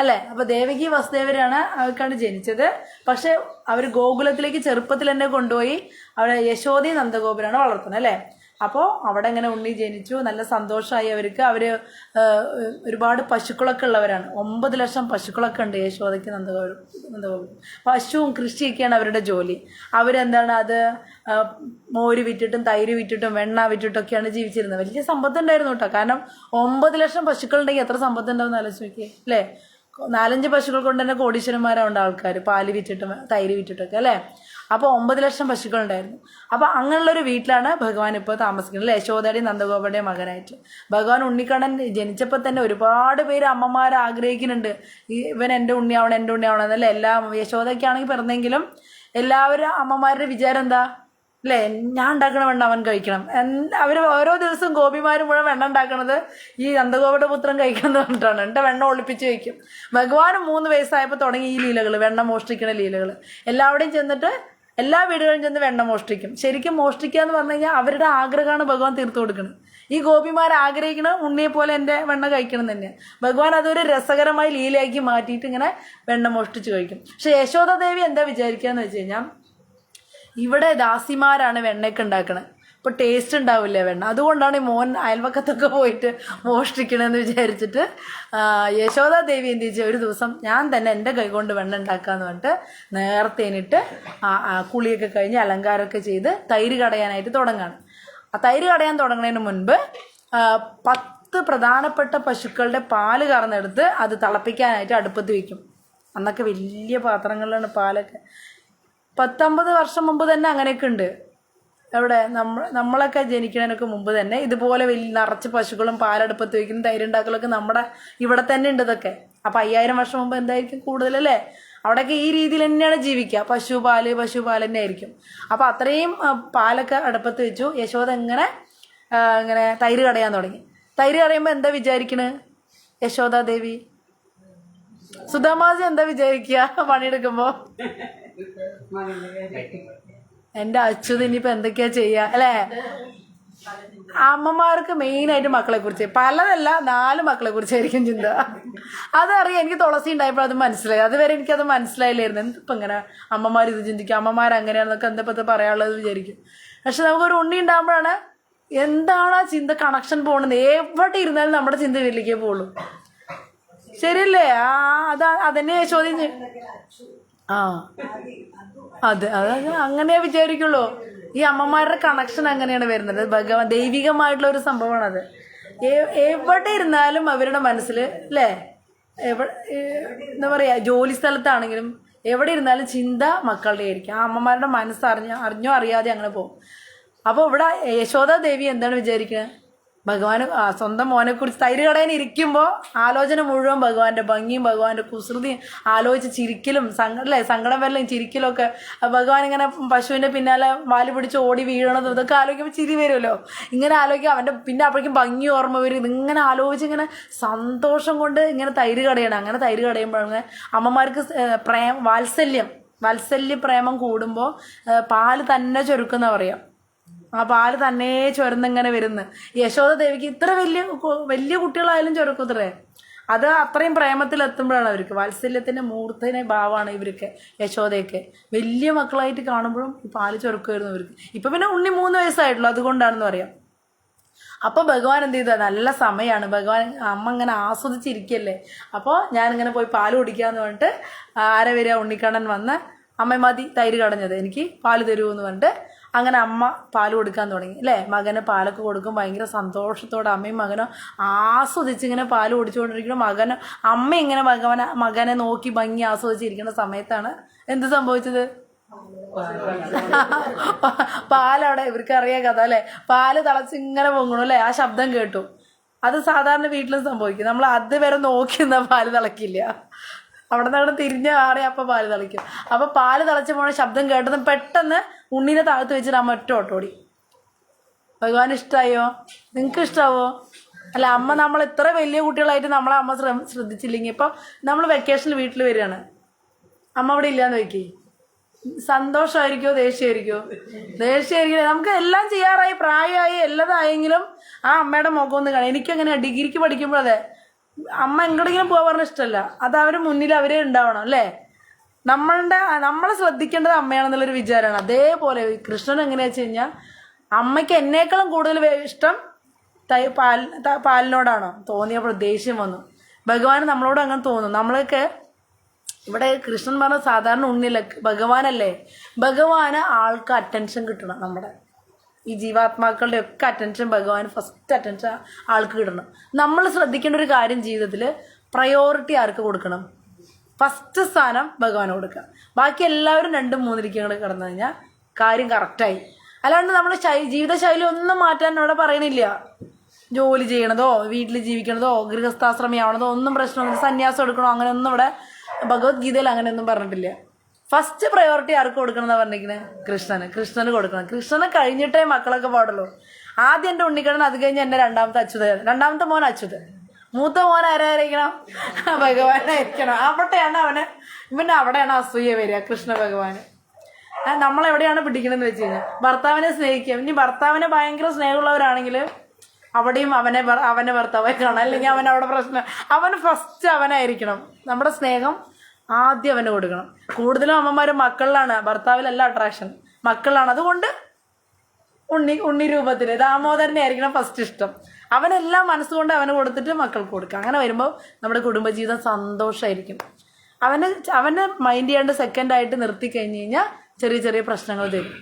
അല്ലെ? അപ്പൊ ദേവകി വസുദേവരാണ് അവർക്കാണ് ജനിച്ചത്. പക്ഷെ അവർ ഗോകുലത്തിലേക്ക് ചെറുപ്പത്തിൽ തന്നെ കൊണ്ടുപോയി അവിടെ യശോദയും നന്ദഗോപുരാണ് വളർത്തുന്നത്, അല്ലെ? അപ്പോൾ അവിടെ ഇങ്ങനെ ഉണ്ണി ജനിച്ചു, നല്ല സന്തോഷമായി അവർക്ക്. അവര് ഒരുപാട് പശുക്കളൊക്കെ ഉള്ളവരാണ്. 9 ലക്ഷം പശുക്കളൊക്കെ ഉണ്ട് യശോദയ്ക്ക് നന്ദഗോപുരം. പശുവും കൃഷിയൊക്കെയാണ് അവരുടെ ജോലി. അവരെന്താണ് അത് മോര് വിറ്റിട്ടും തൈര് വിറ്റിട്ടും വെണ്ണ വിറ്റിട്ടൊക്കെയാണ് ജീവിച്ചിരുന്നത്. വലിയ സമ്പത്ത് ഉണ്ടായിരുന്നു കേട്ടോ. കാരണം 9 ലക്ഷം പശുക്കളുണ്ടെങ്കിൽ എത്ര സമ്പത്ത് ഉണ്ടാവും ആലോചിച്ച് നോക്കിയേ, അല്ലേ? 4-5 പശുക്കൾ കൊണ്ട് തന്നെ കോടീശ്വരന്മാരുണ്ട് ആൾക്കാർ, പാല് വിറ്റിട്ടും തൈര് വിറ്റിട്ടൊക്കെ, അല്ലേ? അപ്പോൾ 9 ലക്ഷം പശുക്കൾ ഉണ്ടായിരുന്നു. അപ്പൊ അങ്ങനെയുള്ളൊരു വീട്ടിലാണ് ഭഗവാൻ ഇപ്പോൾ താമസിക്കുന്നത്, അല്ലെ? യശോദയുടെയും നന്ദഗോപരുടെയും മകനായിട്ട്. ഭഗവാൻ ഉണ്ണിക്കണ്ണൻ ജനിച്ചപ്പോൾ തന്നെ ഒരുപാട് പേര് അമ്മമാർ ആഗ്രഹിക്കുന്നുണ്ട്, ഇവൻ എൻ്റെ ഉണ്ണിയാവണം, എൻ്റെ ഉണ്ണിയാവണം എന്നല്ലേ. യശോദയ്ക്കാണെങ്കിൽ പിറന്നെങ്കിലും എല്ലാവരും അമ്മമാരുടെ വിചാരം എന്താ? അല്ലേ? ഞാൻ ഉണ്ടാക്കണ വെണ്ണ അവൻ കഴിക്കണം. അവർ ഓരോ ദിവസവും ഗോപിമാർ മുഴുവൻ വെണ്ണ ഉണ്ടാക്കണത് ഈ നന്ദഗോപയുടെ പുത്രൻ കഴിക്കണം എന്ന് പറഞ്ഞിട്ടാണ്. എൻ്റെ വെണ്ണ ഒളിപ്പിച്ച് വയ്ക്കും. ഭഗവാനും 3 വയസ്സായപ്പോൾ തുടങ്ങി ഈ ലീലകൾ, വെണ്ണ മോഷ്ടിക്കണ ലീലകൾ. എല്ലാവിടെയും ചെന്നിട്ട് എല്ലാ വീടുകളിലും ചെന്ന് വെണ്ണ മോഷ്ടിക്കും. ശരിക്കും മോഷ്ടിക്കുക എന്ന് പറഞ്ഞു കഴിഞ്ഞാൽ അവരുടെ ആഗ്രഹമാണ് ഭഗവാൻ തീർത്തു കൊടുക്കുന്നത്. ഈ ഗോപിമാർ ആഗ്രഹിക്കണം ഉണ്ണിയെ പോലെ എൻ്റെ വെണ്ണ കഴിക്കണം തന്നെയാണ്. ഭഗവാൻ അതൊരു രസകരമായി ലീലയാക്കി മാറ്റിയിട്ട് ഇങ്ങനെ വെണ്ണ മോഷ്ടിച്ച് കഴിക്കും. പക്ഷെ യശോദാദേവി എന്താ വിചാരിക്കുക എന്ന് വെച്ച് കഴിഞ്ഞാൽ, ഇവിടെ ദാസിമാരാണ് വെണ്ണയൊക്കെ ഉണ്ടാക്കണത്, ഇപ്പോൾ ടേസ്റ്റ് ഉണ്ടാവില്ല വെണ്ണ. അതുകൊണ്ടാണ് ഈ മോൻ അയൽവക്കത്തൊക്കെ പോയിട്ട് മോഷ്ടിക്കണമെന്ന് വിചാരിച്ചിട്ട് യശോദാദേവി എന്ത് ചെയ്തു, ഒരു ദിവസം ഞാൻ തന്നെ എൻ്റെ കൈകൊണ്ട് വെണ്ണ ഉണ്ടാക്കാമെന്ന് പറഞ്ഞിട്ട് നേരത്തെ എണീറ്റ് കുളിയൊക്കെ കഴിഞ്ഞ് അലങ്കാരമൊക്കെ ചെയ്ത് തൈര് കടയാനായിട്ട് തുടങ്ങാണ്. ആ തൈര് കടയാൻ തുടങ്ങുന്നതിന് മുൻപ് 10 പ്രധാനപ്പെട്ട പശുക്കളുടെ പാല് കറന്നെടുത്ത് അത് തിളപ്പിക്കാനായിട്ട് അടുപ്പത്ത് വയ്ക്കും. അന്നൊക്കെ വലിയ പാത്രങ്ങളിലാണ് പാലൊക്കെ. 10-50 വർഷം മുമ്പ് തന്നെ അങ്ങനെയൊക്കെ ഉണ്ട്. എവിടെ നമ്മളൊക്കെ ജനിക്കുന്നതിനൊക്കെ മുമ്പ് തന്നെ ഇതുപോലെ വലിയ നിറച്ച് പശുക്കളും പാലടുപ്പത്ത് വയ്ക്കും, തൈരുണ്ടാക്കലൊക്കെ നമ്മുടെ ഇവിടെ തന്നെ ഉണ്ട് ഇതൊക്കെ. അപ്പോൾ 5000 വർഷം മുമ്പ് എന്തായിരിക്കും കൂടുതലല്ലേ? അവിടെയൊക്കെ ഈ രീതിയിൽ തന്നെയാണ് ജീവിക്കുക. പശുപാൽ തന്നെ ആയിരിക്കും. അപ്പോൾ അത്രയും പാലൊക്കെ അടുപ്പത്ത് വെച്ചു. യശോദ ഇങ്ങനെ തൈര് കടയാൻ തുടങ്ങി. തൈര് കടയുമ്പോൾ എന്താ വിചാരിക്കണേ യശോദാദേവി? സുധാമാജി എന്താ വിചാരിക്കുക പണിയെടുക്കുമ്പോൾ? എൻ്റെ അച്യുത് ഇനിയിപ്പോൾ എന്തൊക്കെയാ ചെയ്യുക അല്ലേ? അമ്മമാർക്ക് മെയിനായിട്ട് മക്കളെ കുറിച്ച്, പലതല്ല 4 മക്കളെ കുറിച്ചായിരിക്കും ചിന്ത. അതറിയാം. എനിക്ക് തുളസി ഉണ്ടായപ്പോൾ അത് മനസ്സിലായി. അതുവരെ എനിക്കത് മനസ്സിലായില്ലായിരുന്നു. എന്തിപ്പോൾ ഇങ്ങനെ അമ്മമാർ ഇത് ചിന്തിക്കും, അമ്മമാർ അങ്ങനെയാണെന്നൊക്കെ എന്തപ്പത്തെ പറയാനുള്ളത് വിചാരിക്കും. പക്ഷെ നമുക്കൊരു ഉണ്ണി ഉണ്ടാകുമ്പോഴാണ് എന്താണ് ആ ചിന്ത കണക്ഷൻ പോകുന്നത്. എവിടെ ഇരുന്നാലും നമ്മുടെ ചിന്ത വീട്ടിലേക്കേ പോകുള്ളൂ. ശരിയല്ലേ? അതന്നെ ചോദ്യം. അതെ അങ്ങനെയാ വിചാരിക്കുള്ളൂ. ഈ അമ്മമാരുടെ കണക്ഷൻ അങ്ങനെയാണ് വരുന്നത്. ഭഗവാൻ ദൈവികമായിട്ടുള്ള ഒരു സംഭവമാണത്. എവിടെ ഇരുന്നാലും അവരുടെ മനസ്സിൽ അല്ലേ, എന്താ പറയുക, ജോലി സ്ഥലത്താണെങ്കിലും എവിടെ ഇരുന്നാലും ചിന്ത മക്കളുടെ ആയിരിക്കും. ആ അമ്മമാരുടെ മനസ്സ് അറിഞ്ഞോ അറിയാതെ അങ്ങനെ പോകും. അപ്പോൾ ഇവിടെ യശോദാദേവി എന്താണ് വിചാരിക്കുന്നത്? ഭഗവാൻ സ്വന്തം മോനെക്കുറിച്ച് തൈര് കടയാൻ ഇരിക്കുമ്പോൾ ആലോചന മുഴുവൻ ഭഗവാന്റെ ഭംഗിയും ഭഗവാന്റെ കുസൃതിയും ആലോചിച്ച് ചിരിക്കലും സങ്കടം വരലും ചിരിക്കലും ഒക്കെ. ഭഗവാൻ ഇങ്ങനെ പശുവിൻ്റെ പിന്നാലെ വാല് പിടിച്ച് ഓടി വീഴണതും ഇതൊക്കെ ആലോചിക്കുമ്പോൾ ചിരി വരുമല്ലോ. ഇങ്ങനെ ആലോചിക്കുക. അവൻ്റെ പിന്നെ അപ്പോഴേക്കും ഭംഗി ഓർമ്മ വരും. ഇതിങ്ങനെ ആലോചിച്ച് ഇങ്ങനെ സന്തോഷം കൊണ്ട് ഇങ്ങനെ തൈര് കടയണം. അങ്ങനെ തൈര് കടയുമ്പോഴാണ് അമ്മമാർക്ക് വാത്സല്യ പ്രേമം കൂടുമ്പോൾ പാല് തന്നെ ചൊരുക്കുന്ന പറയാം. ആ പാല് തന്നെ ചുരന്നിങ്ങനെ വരുന്നു. യശോദാദേവിക്ക് ഇത്ര വലിയ കുട്ടികളായാലും ചുരക്കുത്രേ. അത് അത്രയും പ്രേമത്തിലെത്തുമ്പോഴാണ് അവർക്ക് വാത്സല്യത്തിൻ്റെ മൂർത്തനെ ഭാവമാണ് ഇവർക്ക്. യശോദയൊക്കെ വലിയ മക്കളായിട്ട് കാണുമ്പോഴും ഈ പാല് ചുരക്കുമായിരുന്നു ഇവർക്ക്. ഇപ്പം പിന്നെ ഉണ്ണി 3 വയസ്സായിട്ടുള്ളൂ, അതുകൊണ്ടാണെന്ന് പറയാം. അപ്പോൾ ഭഗവാൻ എന്ത് ചെയ്താൽ നല്ല സമയമാണ്. ഭഗവാൻ അമ്മ ഇങ്ങനെ ആസ്വദിച്ചിരിക്കല്ലേ. അപ്പോൾ ഞാനിങ്ങനെ പോയി പാല് കുടിക്കാമെന്ന് പറഞ്ഞിട്ട് ആരെ വരിക, ഉണ്ണിക്കണ്ണൻ വന്ന് അമ്മ മതി തൈര് കടഞ്ഞത്, എനിക്ക് പാല് തരുമെന്ന് പറഞ്ഞിട്ട് അങ്ങനെ അമ്മ പാല് കൊടുക്കാൻ തുടങ്ങി അല്ലേ. മകന് പാലൊക്കെ കൊടുക്കും ഭയങ്കര സന്തോഷത്തോടെ അമ്മയും മകനും ആസ്വദിച്ച് ഇങ്ങനെ പാല് കുടിച്ചുകൊണ്ടിരിക്കണം. അമ്മ ഇങ്ങനെ മകനെ നോക്കി ഭംഗി ആസ്വദിച്ചിരിക്കുന്ന സമയത്താണ് എന്ത് സംഭവിച്ചത്? പാലവിടെ ഇവർക്ക് അറിയാം കഥ അല്ലേ. പാല് തിളച്ച് ഇങ്ങനെ പൊങ്ങണു അല്ലേ. ആ ശബ്ദം കേട്ടു. അത് സാധാരണ വീട്ടിലും സംഭവിക്കും. നമ്മൾ അതുവരെ നോക്കി നിന്നാൽ പാല് തിളക്കില്ല. അവിടെ നിന്ന് തിരിഞ്ഞ ആടെ അപ്പം പാല് തിളയ്ക്കും. അപ്പോൾ പാല് തിളച്ച് പോണ ശബ്ദം കേട്ടതും പെട്ടെന്ന് ഉണ്ണീനെ താഴ്ത്ത് വെച്ചിട്ട് അമ്മ ഒറ്റ ഓട്ടോടി. ഭഗവാൻ ഇഷ്ടമായോ? നിങ്ങൾക്ക് ഇഷ്ടമാവോ? അല്ല, അമ്മ നമ്മൾ ഇത്ര വലിയ കുട്ടികളായിട്ട് നമ്മളെ അമ്മ ശ്രദ്ധിച്ചില്ലെങ്കിൽ ഇപ്പോൾ നമ്മൾ വെക്കേഷനിൽ വീട്ടിൽ വരികയാണ്, അമ്മ അവിടെ ഇല്ലയെന്ന് വെക്കേ, സന്തോഷമായിരിക്കുമോ ദേഷ്യമായിരിക്കുമോ? ദേഷ്യമായിരിക്കും. നമുക്ക് എല്ലാം ചെയ്യാറായി, പ്രായമായി, എല്ലാതായെങ്കിലും ആ അമ്മയുടെ മുഖം ഒന്ന് കാണാം. എനിക്കങ്ങനെ ഡിഗ്രിക്ക് പഠിക്കുമ്പോൾ അതെ, അമ്മ എങ്ങോട്ടെങ്കിലും പോകാൻ പറഞ്ഞ ഇഷ്ടമല്ല. അത് അവരുടെ മുന്നിൽ അവരെ ഉണ്ടാവണം അല്ലേ. നമ്മളെ ശ്രദ്ധിക്കേണ്ടത് അമ്മയാണെന്നുള്ളൊരു വിചാരമാണ്. അതേപോലെ കൃഷ്ണൻ എങ്ങനെയാ വെച്ച് കഴിഞ്ഞാൽ അമ്മയ്ക്ക് എന്നേക്കാളും കൂടുതൽ ഇഷ്ടം പാലിനോടാണോ തോന്നിയപ്പോൾ ദേഷ്യം വന്നു. ഭഗവാൻ നമ്മളോട് അങ്ങനെ തോന്നും. നമ്മളൊക്കെ ഇവിടെ കൃഷ്ണൻ പറഞ്ഞ സാധാരണ ഉണ്ണില്ല, ഭഗവാനല്ലേ. ഭഗവാന് ആൾക്ക് അറ്റൻഷൻ കിട്ടണം. നമ്മുടെ ഈ ജീവാത്മാക്കളുടെ ഒക്കെ അറ്റൻഷൻ ഭഗവാന് ഫസ്റ്റ് അറ്റൻഷൻ ആൾക്ക് കിട്ടണം. നമ്മൾ ശ്രദ്ധിക്കേണ്ട ഒരു കാര്യം ജീവിതത്തിൽ പ്രയോറിറ്റി ആർക്ക് കൊടുക്കണം? ഫസ്റ്റ് സ്ഥാനം ഭഗവാന് കൊടുക്കുക. ബാക്കി എല്ലാവരും 2-3 ഇരിക്കങ്ങൾ കിടന്നു കഴിഞ്ഞാൽ കാര്യം കറക്റ്റായി. അല്ലാണ്ട് നമ്മൾ ജീവിതശൈലി ഒന്നും മാറ്റാൻ ഇവിടെ പറയണില്ല. ജോലി ചെയ്യണതോ വീട്ടിൽ ജീവിക്കണതോ ഗൃഹസ്ഥാശ്രമിയാവണതോ ഒന്നും പ്രശ്നമൊന്നും, സന്യാസം എടുക്കണോ അങ്ങനെയൊന്നും ഇവിടെ ഭഗവത്ഗീതയിൽ അങ്ങനെയൊന്നും പറഞ്ഞിട്ടില്ല. ഫസ്റ്റ് പ്രയോറിറ്റി ആർക്ക് കൊടുക്കണം എന്നാ പറഞ്ഞിരിക്കുന്നത്? കൃഷ്ണന് കൊടുക്കണം. കൃഷ്ണന് കഴിഞ്ഞിട്ടേ മക്കളൊക്കെ പാടുള്ളൂ. ആദ്യം എൻ്റെ ഉണ്ണിക്കണ്ണൻ, അത് കഴിഞ്ഞ് എൻ്റെ രണ്ടാമത്തെ മോൻ അച്യുതൻ, മൂത്ത മോൻ ആരായിരിക്കണം? ഭഗവാനായിരിക്കണം. അവിടെയാണ് അസൂയ വരിക കൃഷ്ണ ഭഗവാന്. നമ്മളെവിടെയാണ് പിടിക്കണമെന്ന് വെച്ച് കഴിഞ്ഞാൽ ഭർത്താവിനെ സ്നേഹിക്കുക. ഇനി ഭർത്താവിനെ ഭയങ്കര സ്നേഹമുള്ളവരാണെങ്കിൽ അവിടെയും അവനെ ഭർത്താവായി കാണാം. അല്ലെങ്കിൽ അവിടെ പ്രശ്നം, ഫസ്റ്റ് അവനായിരിക്കണം. നമ്മുടെ സ്നേഹം ആദ്യം അവന് കൊടുക്കണം. കൂടുതലും അമ്മമാർ മക്കളിലാണ്, ഭർത്താവിലല്ല അട്രാക്ഷൻ, മക്കളിലാണ്. അതുകൊണ്ട് ഉണ്ണി രൂപത്തിൽ ദാമോദരനെ ആയിരിക്കണം ഫസ്റ്റ് ഇഷ്ടം. അവനെല്ലാം മനസ്സുകൊണ്ട് അവന് കൊടുത്തിട്ട് മക്കൾക്ക് കൊടുക്കുക. അങ്ങനെ വരുമ്പോൾ നമ്മുടെ കുടുംബജീവിതം സന്തോഷമായിരിക്കും. അവന് മൈൻഡ് ചെയ്യാണ്ട് സെക്കൻഡായിട്ട് നിർത്തി കഴിഞ്ഞ് കഴിഞ്ഞാൽ ചെറിയ ചെറിയ പ്രശ്നങ്ങൾ തരും.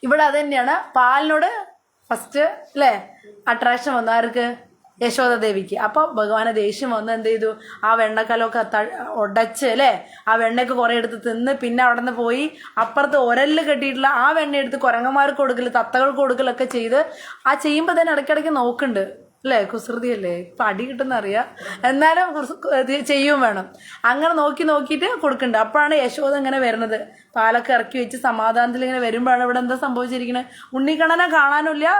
ഇവിടെ അത് തന്നെയാണ്. പാലിനോട് ഫസ്റ്റ് അല്ലേ അട്രാക്ഷൻ വന്നു ആർക്ക്? യശോദ ദേവിക്ക്. അപ്പോൾ ഭഗവാനെ ദേഷ്യം വന്ന് എന്ത് ചെയ്തു? ആ വെണ്ണക്കലമൊക്കെ ഉടച്ച് അല്ലേ, ആ വെണ്ണയൊക്കെ കുറേ എടുത്ത് തിന്ന്, പിന്നെ അവിടെ നിന്ന് പോയി അപ്പുറത്ത് ഒരലിൽ കെട്ടിയിട്ടുള്ള ആ വെണ്ണ എടുത്ത് കുരങ്ങന്മാർക്ക് കൊടുക്കൽ, തത്തകൾക്ക് കൊടുക്കലൊക്കെ ചെയ്ത് ആ ചെയ്യുമ്പോൾ തന്നെ ഇടയ്ക്കിടയ്ക്ക് നോക്കുന്നുണ്ട് അല്ലേ. കുസൃതിയല്ലേ, ഇപ്പം അടി കിട്ടുന്ന അറിയാം, എന്നാലും ചെയ്യും വേണം. അങ്ങനെ നോക്കിയിട്ട് കൊടുക്കുന്നുണ്ട്. അപ്പോഴാണ് യശോദ ഇങ്ങനെ വരുന്നത്, പാലൊക്കെ ഇറക്കി വെച്ച് സമാധാനത്തിൽ ഇങ്ങനെ വരുമ്പോഴാണ് ഇവിടെ എന്താ സംഭവിച്ചിരിക്കുന്നത്? ഉണ്ണിക്കണ്ണനെ കാണാനില്ല.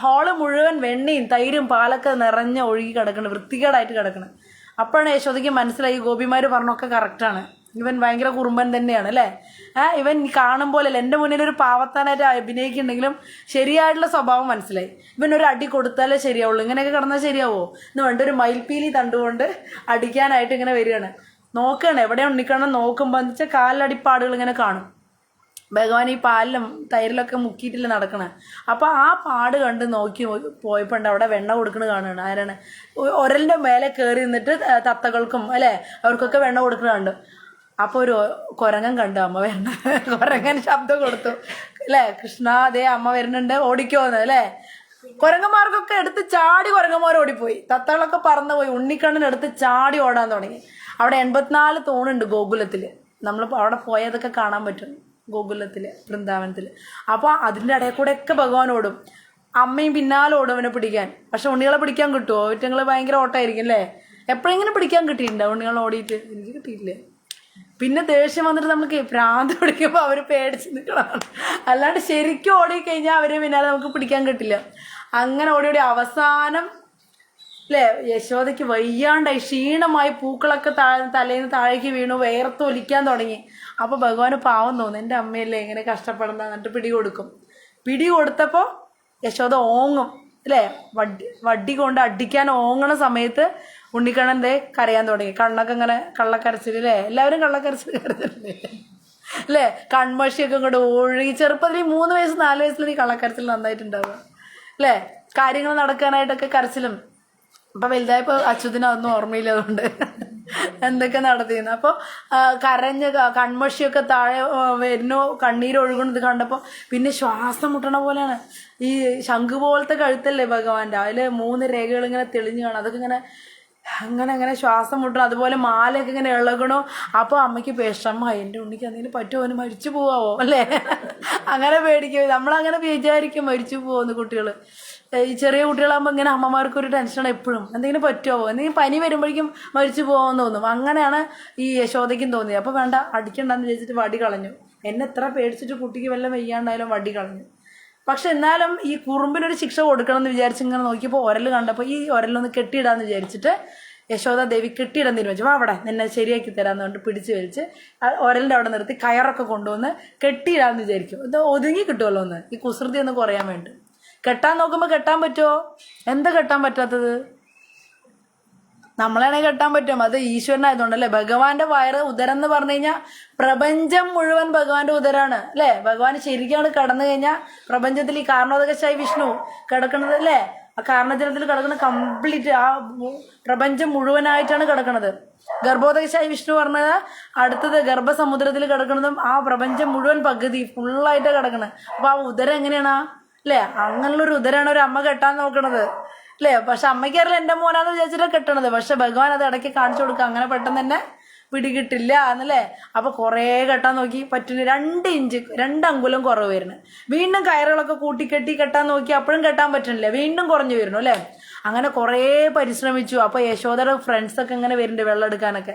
ഹാള് മുഴുവൻ വെണ്ണയും തൈരും പാലൊക്കെ നിറഞ്ഞ് ഒഴുകി കിടക്കണം, വൃത്തികേടായിട്ട് കിടക്കണം. അപ്പോഴാണ് യശോദയ്ക്ക് മനസ്സിലായി ഗോപിമാർ പറഞ്ഞൊക്കെ കറക്റ്റാണ്, ഇവൻ ഭയങ്കര കുറുമ്പൻ തന്നെയാണ് അല്ലേ. ഇവൻ കാണും പോലെയല്ല, എൻ്റെ മുന്നിൽ ഒരു പാവത്താനായിട്ട് അഭിനയിക്കുന്നുണ്ടെങ്കിലും ശരിയായിട്ടുള്ള സ്വഭാവം മനസ്സിലായി. ഇവൻ ഒരു അടി കൊടുത്താലേ ശരിയാവുള്ളൂ, ഇങ്ങനെയൊക്കെ കിടന്നാൽ ശരിയാവോ എന്ന് വേണ്ട ഒരു മയിൽപ്പീലി തണ്ടുകൊണ്ട് അടിക്കാനായിട്ട് ഇങ്ങനെ വരികയാണ്. നോക്കുകയാണ് എവിടെയാണ് ഉണ്ണിക്കണ്ണൻ. നോക്കുമ്പോൾ എന്ന് വെച്ചാൽ കാലിലടിപ്പാടുകൾ ഇങ്ങനെ കാണും. ഭഗവാൻ ഈ പാലിലും തൈരിലൊക്കെ മുക്കിയിട്ടില്ല നടക്കണേ. അപ്പോൾ ആ പാട് കണ്ട് നോക്കി പോയപ്പോൾ അവിടെ വെണ്ണ കൊടുക്കുന്നത് കാണുകയാണ്. ആരാണ്? ഒരലിൻ്റെ മേലെ കയറി നിന്നിട്ട് തത്തകൾക്കും അല്ലേ അവർക്കൊക്കെ വെണ്ണ കൊടുക്കുന്നുണ്ട്. അപ്പോൾ ഒരു കുരങ്ങൻ കണ്ടു അമ്മ വരുന്ന, കുരങ്ങൻ ശബ്ദം കൊടുത്തു അല്ലേ, കൃഷ്ണ അതേ അമ്മ വരുന്നുണ്ട് ഓടിക്കോന്ന് അല്ലേ. കുരങ്ങന്മാർക്കൊക്കെ എടുത്ത് ചാടി കുരങ്ങന്മാർ ഓടിപ്പോയി, തത്തകളൊക്കെ പറന്നു പോയി. ഉണ്ണിക്കണ്ണൻ എടുത്ത് ചാടി ഓടാൻ തുടങ്ങി. അവിടെ 84 തൂണുണ്ട് ഗോകുലത്തിൽ. നമ്മൾ അവിടെ പോയതൊക്കെ കാണാൻ പറ്റും ഗോകുലത്തിൽ, വൃന്ദാവനത്തിൽ. അപ്പോൾ അതിൻ്റെ ഇടയിൽ കൂടെ ഒക്കെ ഭഗവാൻ ഓടും. അമ്മയും പിന്നാലെ ഓടും അവനെ പിടിക്കാൻ. പക്ഷെ ഉണ്ണികളെ പിടിക്കാൻ കിട്ടുമോ? ഒറ്റങ്ങൾ ഭയങ്കര ഓട്ടമായിരിക്കും അല്ലേ. എപ്പോഴെങ്കിലും പിടിക്കാൻ കിട്ടിയിട്ടുണ്ടോ ഉണ്ണികൾ ഓടിയിട്ട്? എനിക്ക് കിട്ടിയില്ലേ. പിന്നെ ദേഷ്യം വന്നിട്ട് നമുക്ക് ഭ്രാന്ത് പിടിക്കുമ്പോൾ അവർ പേടിച്ച് നിൽക്കണം. അല്ലാണ്ട് ശരിക്കും ഓടിക്കഴിഞ്ഞാൽ അവരെ പിന്നാലെ നമുക്ക് പിടിക്കാൻ കിട്ടില്ല. അങ്ങനെ ഓടി അവസാനം അല്ലേ യശോദയ്ക്ക് വയ്യാണ്ടായി, ക്ഷീണമായി, പൂക്കളൊക്കെ തലേന്ന് താഴേക്ക് വീണു, വേർത്തൊലിക്കാൻ തുടങ്ങി. അപ്പോൾ ഭഗവാന് പാവം തോന്നും, എൻ്റെ അമ്മയല്ലേ ഇങ്ങനെ കഷ്ടപ്പെടണ്ട, എന്നിട്ട് പിടി കൊടുത്തപ്പോൾ യശോദ ഓങ്ങും അല്ലേ. വടി കൊണ്ട് അടിക്കാൻ ഓങ്ങണ സമയത്ത് ഉണ്ണിക്കണ്ണൻ്റെ കരയാൻ തുടങ്ങി. കണ്ണൊക്കെ ഇങ്ങനെ കള്ളക്കരച്ചിൽ അല്ലേ, എല്ലാവരും കള്ളക്കരച്ചിൽ അല്ലേ. കൺമഷിയൊക്കെ ഇങ്ങോട്ട് ഒഴുകി. ചെറുപ്പത്തിൽ 3 വയസ്സ് 4 വയസ്സിൽ ഈ കള്ളക്കരച്ചിൽ നന്നായിട്ടുണ്ടാവുക അല്ലേ. കാര്യങ്ങൾ നടക്കാനായിട്ടൊക്കെ കരച്ചിലും. അപ്പം വലുതായപ്പോൾ അച്യുതന് അതൊന്നും ഓർമ്മയില്ല, അതുകൊണ്ട് എന്തൊക്കെ നടത്തിയിരുന്നു. അപ്പോൾ കരഞ്ഞ് കൺമഷിയൊക്കെ താഴെ വരുന്നു, കണ്ണീരൊഴുകുന്നത് കണ്ടപ്പോൾ പിന്നെ ശ്വാസം മുട്ടണ പോലെയാണ്. ഈ ശംഖ് പോലത്തെ കഴുത്തല്ലേ ഭഗവാന്റെ, അതിൽ 3 രേഖകൾ ഇങ്ങനെ തെളിഞ്ഞു കാണും. അതൊക്കെ ഇങ്ങനെ അങ്ങനെ ശ്വാസം മുട്ടണം. അതുപോലെ മാലയൊക്കെ ഇങ്ങനെ ഇളകണോ. അപ്പോൾ അമ്മയ്ക്ക് വിഷമമായി, എൻ്റെ ഉണ്ണിക്ക് എന്തെങ്കിലും പറ്റുമോ, അവന് മരിച്ചു പോവാമോ അല്ലേ. അങ്ങനെ പേടിക്കും, നമ്മളങ്ങനെ വിചാരിക്കും മരിച്ചു പോകുമെന്ന്. കുട്ടികൾ ഈ ചെറിയ കുട്ടികളാകുമ്പോൾ ഇങ്ങനെ അമ്മമാർക്കൊരു ടെൻഷനാണ് എപ്പോഴും, എന്തെങ്കിലും പറ്റുമോ, എന്തെങ്കിലും പനി വരുമ്പോഴേക്കും മരിച്ചു പോകാമെന്ന് തോന്നും. അങ്ങനെയാണ് ഈ യശോദയ്ക്കും തോന്നിയത്. അപ്പോൾ വേണ്ട അടിക്കണ്ടെന്ന് വിചാരിച്ചിട്ട് വടി കളഞ്ഞു. എന്നെ എത്ര പേടിച്ചിട്ട് കുട്ടിക്ക് വല്ല വയ്യാണ്ടായാലും വടി കളഞ്ഞു. പക്ഷെ എന്നാലും ഈ കുറുമ്പിനൊരു ശിക്ഷ കൊടുക്കണം എന്ന് വിചാരിച്ച് ഇങ്ങനെ നോക്കിയപ്പോൾ ഒരൽ കണ്ടപ്പോൾ ഈ ഒരലൊന്ന് കെട്ടിയിടാന്ന് വിചാരിച്ചിട്ട് യശോദ ദേവി കെട്ടിയിടാൻ തീരുമാനിച്ചു. അവിടെ നിന്നെ ശരിയാക്കി തരാമെന്ന് പറഞ്ഞിട്ട് പിടിച്ച് വലിച്ച് ഒരലിൻ്റെ അവിടെ നിർത്തി കയറൊക്കെ കൊണ്ടുവന്ന് കെട്ടിയിടാന്ന് വിചാരിക്കും. ഇത് ഒതുങ്ങി കിട്ടുമല്ലോ ഒന്ന്, ഈ കുസൃതി ഒന്ന് കുറയാൻ വേണ്ടി. കെട്ടാൻ നോക്കുമ്പോൾ കെട്ടാൻ പറ്റുമോ? എന്താ കെട്ടാൻ പറ്റാത്തത്? നമ്മളാണെങ്കിൽ കെട്ടാൻ പറ്റും, അത് ഈശ്വരനായതുകൊണ്ടല്ലേ. ഭഗവാന്റെ ഉദരം എന്ന് പറഞ്ഞു കഴിഞ്ഞാൽ പ്രപഞ്ചം മുഴുവൻ ഭഗവാന്റെ ഉദരാണ് അല്ലേ. ഭഗവാൻ ശരിക്കാണ് കടന്നു കഴിഞ്ഞാൽ പ്രപഞ്ചത്തിൽ ഈ കാരണോദകശായി വിഷ്ണു കിടക്കുന്നത് അല്ലേ. ആ കാരണജലത്തിൽ കിടക്കുന്ന കംപ്ലീറ്റ് ആ പ്രപഞ്ചം മുഴുവനായിട്ടാണ് കിടക്കുന്നത്. ഗർഭോദകശായി വിഷ്ണു പറഞ്ഞത് അടുത്തത് ഗർഭസമുദ്രത്തിൽ കിടക്കുന്നതും ആ പ്രപഞ്ചം മുഴുവൻ പകുതി ഫുള്ളായിട്ട് കിടക്കുന്നത്. അപ്പോൾ ആ ഉദരം എങ്ങനെയാണ് അല്ലേ, അങ്ങനെയുള്ളൊരു ഉദരാണ് ഒരു അമ്മ കെട്ടാൻ നോക്കണത് അല്ലേ. പക്ഷെ അമ്മയ്ക്കറിയില്ല എൻ്റെ മോനാന്ന് വിചാരിച്ചിട്ടാണ് കെട്ടണത്. പക്ഷെ ഭഗവാൻ അത് ഇടയ്ക്ക് കാണിച്ചു കൊടുക്കുക, അങ്ങനെ പെട്ടെന്ന് തന്നെ പിടികിട്ടില്ല എന്നല്ലേ. അപ്പോൾ കുറേ കെട്ടാൻ നോക്കി, പറ്റില്ല. 2 ഇഞ്ച് 2 അങ്കുലം കുറവ് വരുന്നു. വീണ്ടും കയറുകളൊക്കെ കൂട്ടിക്കെട്ടി കെട്ടാൻ നോക്കി, അപ്പോഴും കെട്ടാൻ പറ്റണില്ല, വീണ്ടും കുറഞ്ഞു വരുന്നു അല്ലേ. അങ്ങനെ കുറേ പരിശ്രമിച്ചു. അപ്പോൾ യശോദയുടെ ഫ്രണ്ട്സൊക്കെ ഇങ്ങനെ വരുന്നുണ്ട് വെള്ളം എടുക്കാനൊക്കെ.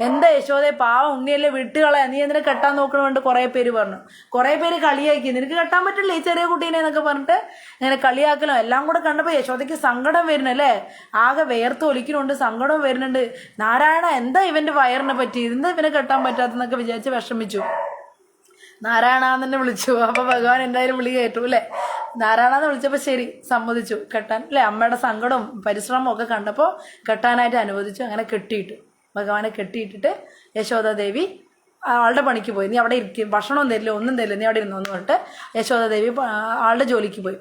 എന്താ യശോദയെ പാവം ഉണ്ണിയല്ലേ വിട്ടുകളയാ, നീ എന്തിനെ കെട്ടാൻ നോക്കണമുണ്ട് കുറേ പേര് പറഞ്ഞു. കുറേ പേര് കളിയാക്കി, നിനക്ക് കെട്ടാൻ പറ്റില്ല ഈ ചെറിയ കുട്ടീനെ എന്നൊക്കെ പറഞ്ഞിട്ട് ഇങ്ങനെ കളിയാക്കലോ എല്ലാം കൂടെ കണ്ടപ്പോൾ യശോദയ്ക്ക് സങ്കടം വരുന്നല്ലേ, ആകെ വേർത്ത് ഒലിക്കുന്നുണ്ട്, സങ്കടം വരുന്നുണ്ട്. നാരായണ എന്താ ഇവന്റെ വയറിനെ പറ്റി, എന്താ ഇവനെ കെട്ടാൻ പറ്റാത്തെന്നൊക്കെ വിചാരിച്ച് വിഷമിച്ചു. നാരായണാന്ന് തന്നെ വിളിച്ചു. അപ്പോൾ ഭഗവാൻ എന്തായാലും വിളി കേട്ടു അല്ലേ. നാരായണാന്ന് വിളിച്ചപ്പോൾ ശരി സമ്മതിച്ചു കെട്ടാൻ അല്ലേ. അമ്മയുടെ സങ്കടവും പരിശ്രമവും ഒക്കെ കണ്ടപ്പോൾ കെട്ടാനായിട്ട് അനുവദിച്ചു. അങ്ങനെ കെട്ടിയിട്ടു. ഭഗവാനെ കെട്ടിയിട്ടിട്ട് യശോദാദേവി ആളുടെ പണിക്ക് പോയി. നീ അവിടെ ഇരിക്കും, ഭക്ഷണവും തരില്ല ഒന്നും തരില്ല, നീ അവിടെ ഇരുന്നോന്ന് പറഞ്ഞിട്ട് യശോദാദേവി ആളുടെ ജോലിക്ക് പോയി.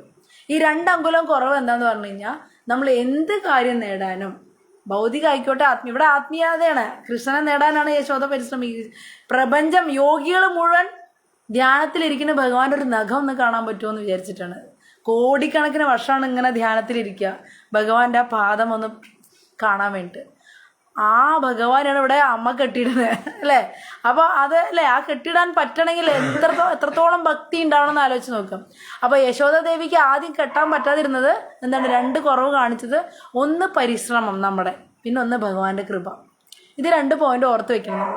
ഈ 2 അങ്കുലം കുറവ് എന്താന്ന് പറഞ്ഞു കഴിഞ്ഞാൽ, നമ്മൾ എന്ത് കാര്യം നേടാനും ഭൗതിക ആയിക്കോട്ടെ ഇവിടെ ആത്മീയതയാണ്. കൃഷ്ണനെ നേടാനാണ് യശോദ പരിശ്രമിക്കുന്നത്. പ്രപഞ്ചം യോഗികൾ മുഴുവൻ ധ്യാനത്തിലിരിക്കുന്ന ഭഗവാന്റെ ഒരു നഖം ഒന്ന് കാണാൻ പറ്റുമോ എന്ന് വിചാരിച്ചിട്ടാണ്. കോടിക്കണക്കിന് വർഷമാണ് ഇങ്ങനെ ധ്യാനത്തിലിരിക്കുക ഭഗവാന്റെ ആ പാദം ഒന്ന് കാണാൻ വേണ്ടിയിട്ട്. ആ ഭഗവാനാണ് ഇവിടെ അമ്മ കെട്ടിയിടുന്നത് അല്ലേ. അപ്പോൾ അത് അല്ലേ, ആ കെട്ടിടാൻ പറ്റണമെങ്കിൽ എത്രത്തോളം ഭക്തി ഉണ്ടാവണം എന്ന് ആലോചിച്ച് നോക്കാം. അപ്പോൾ യശോദാദേവിക്ക് ആദ്യം കെട്ടാൻ പറ്റാതിരുന്നത് എന്താണ്, 2 കുറവ് കാണിച്ചത്. ഒന്ന് പരിശ്രമം നമ്മുടെ, പിന്നെ ഒന്ന് ഭഗവാന്റെ കൃപ. ഇത് 2 പോയിന്റ് ഓർത്ത് വെക്കണം.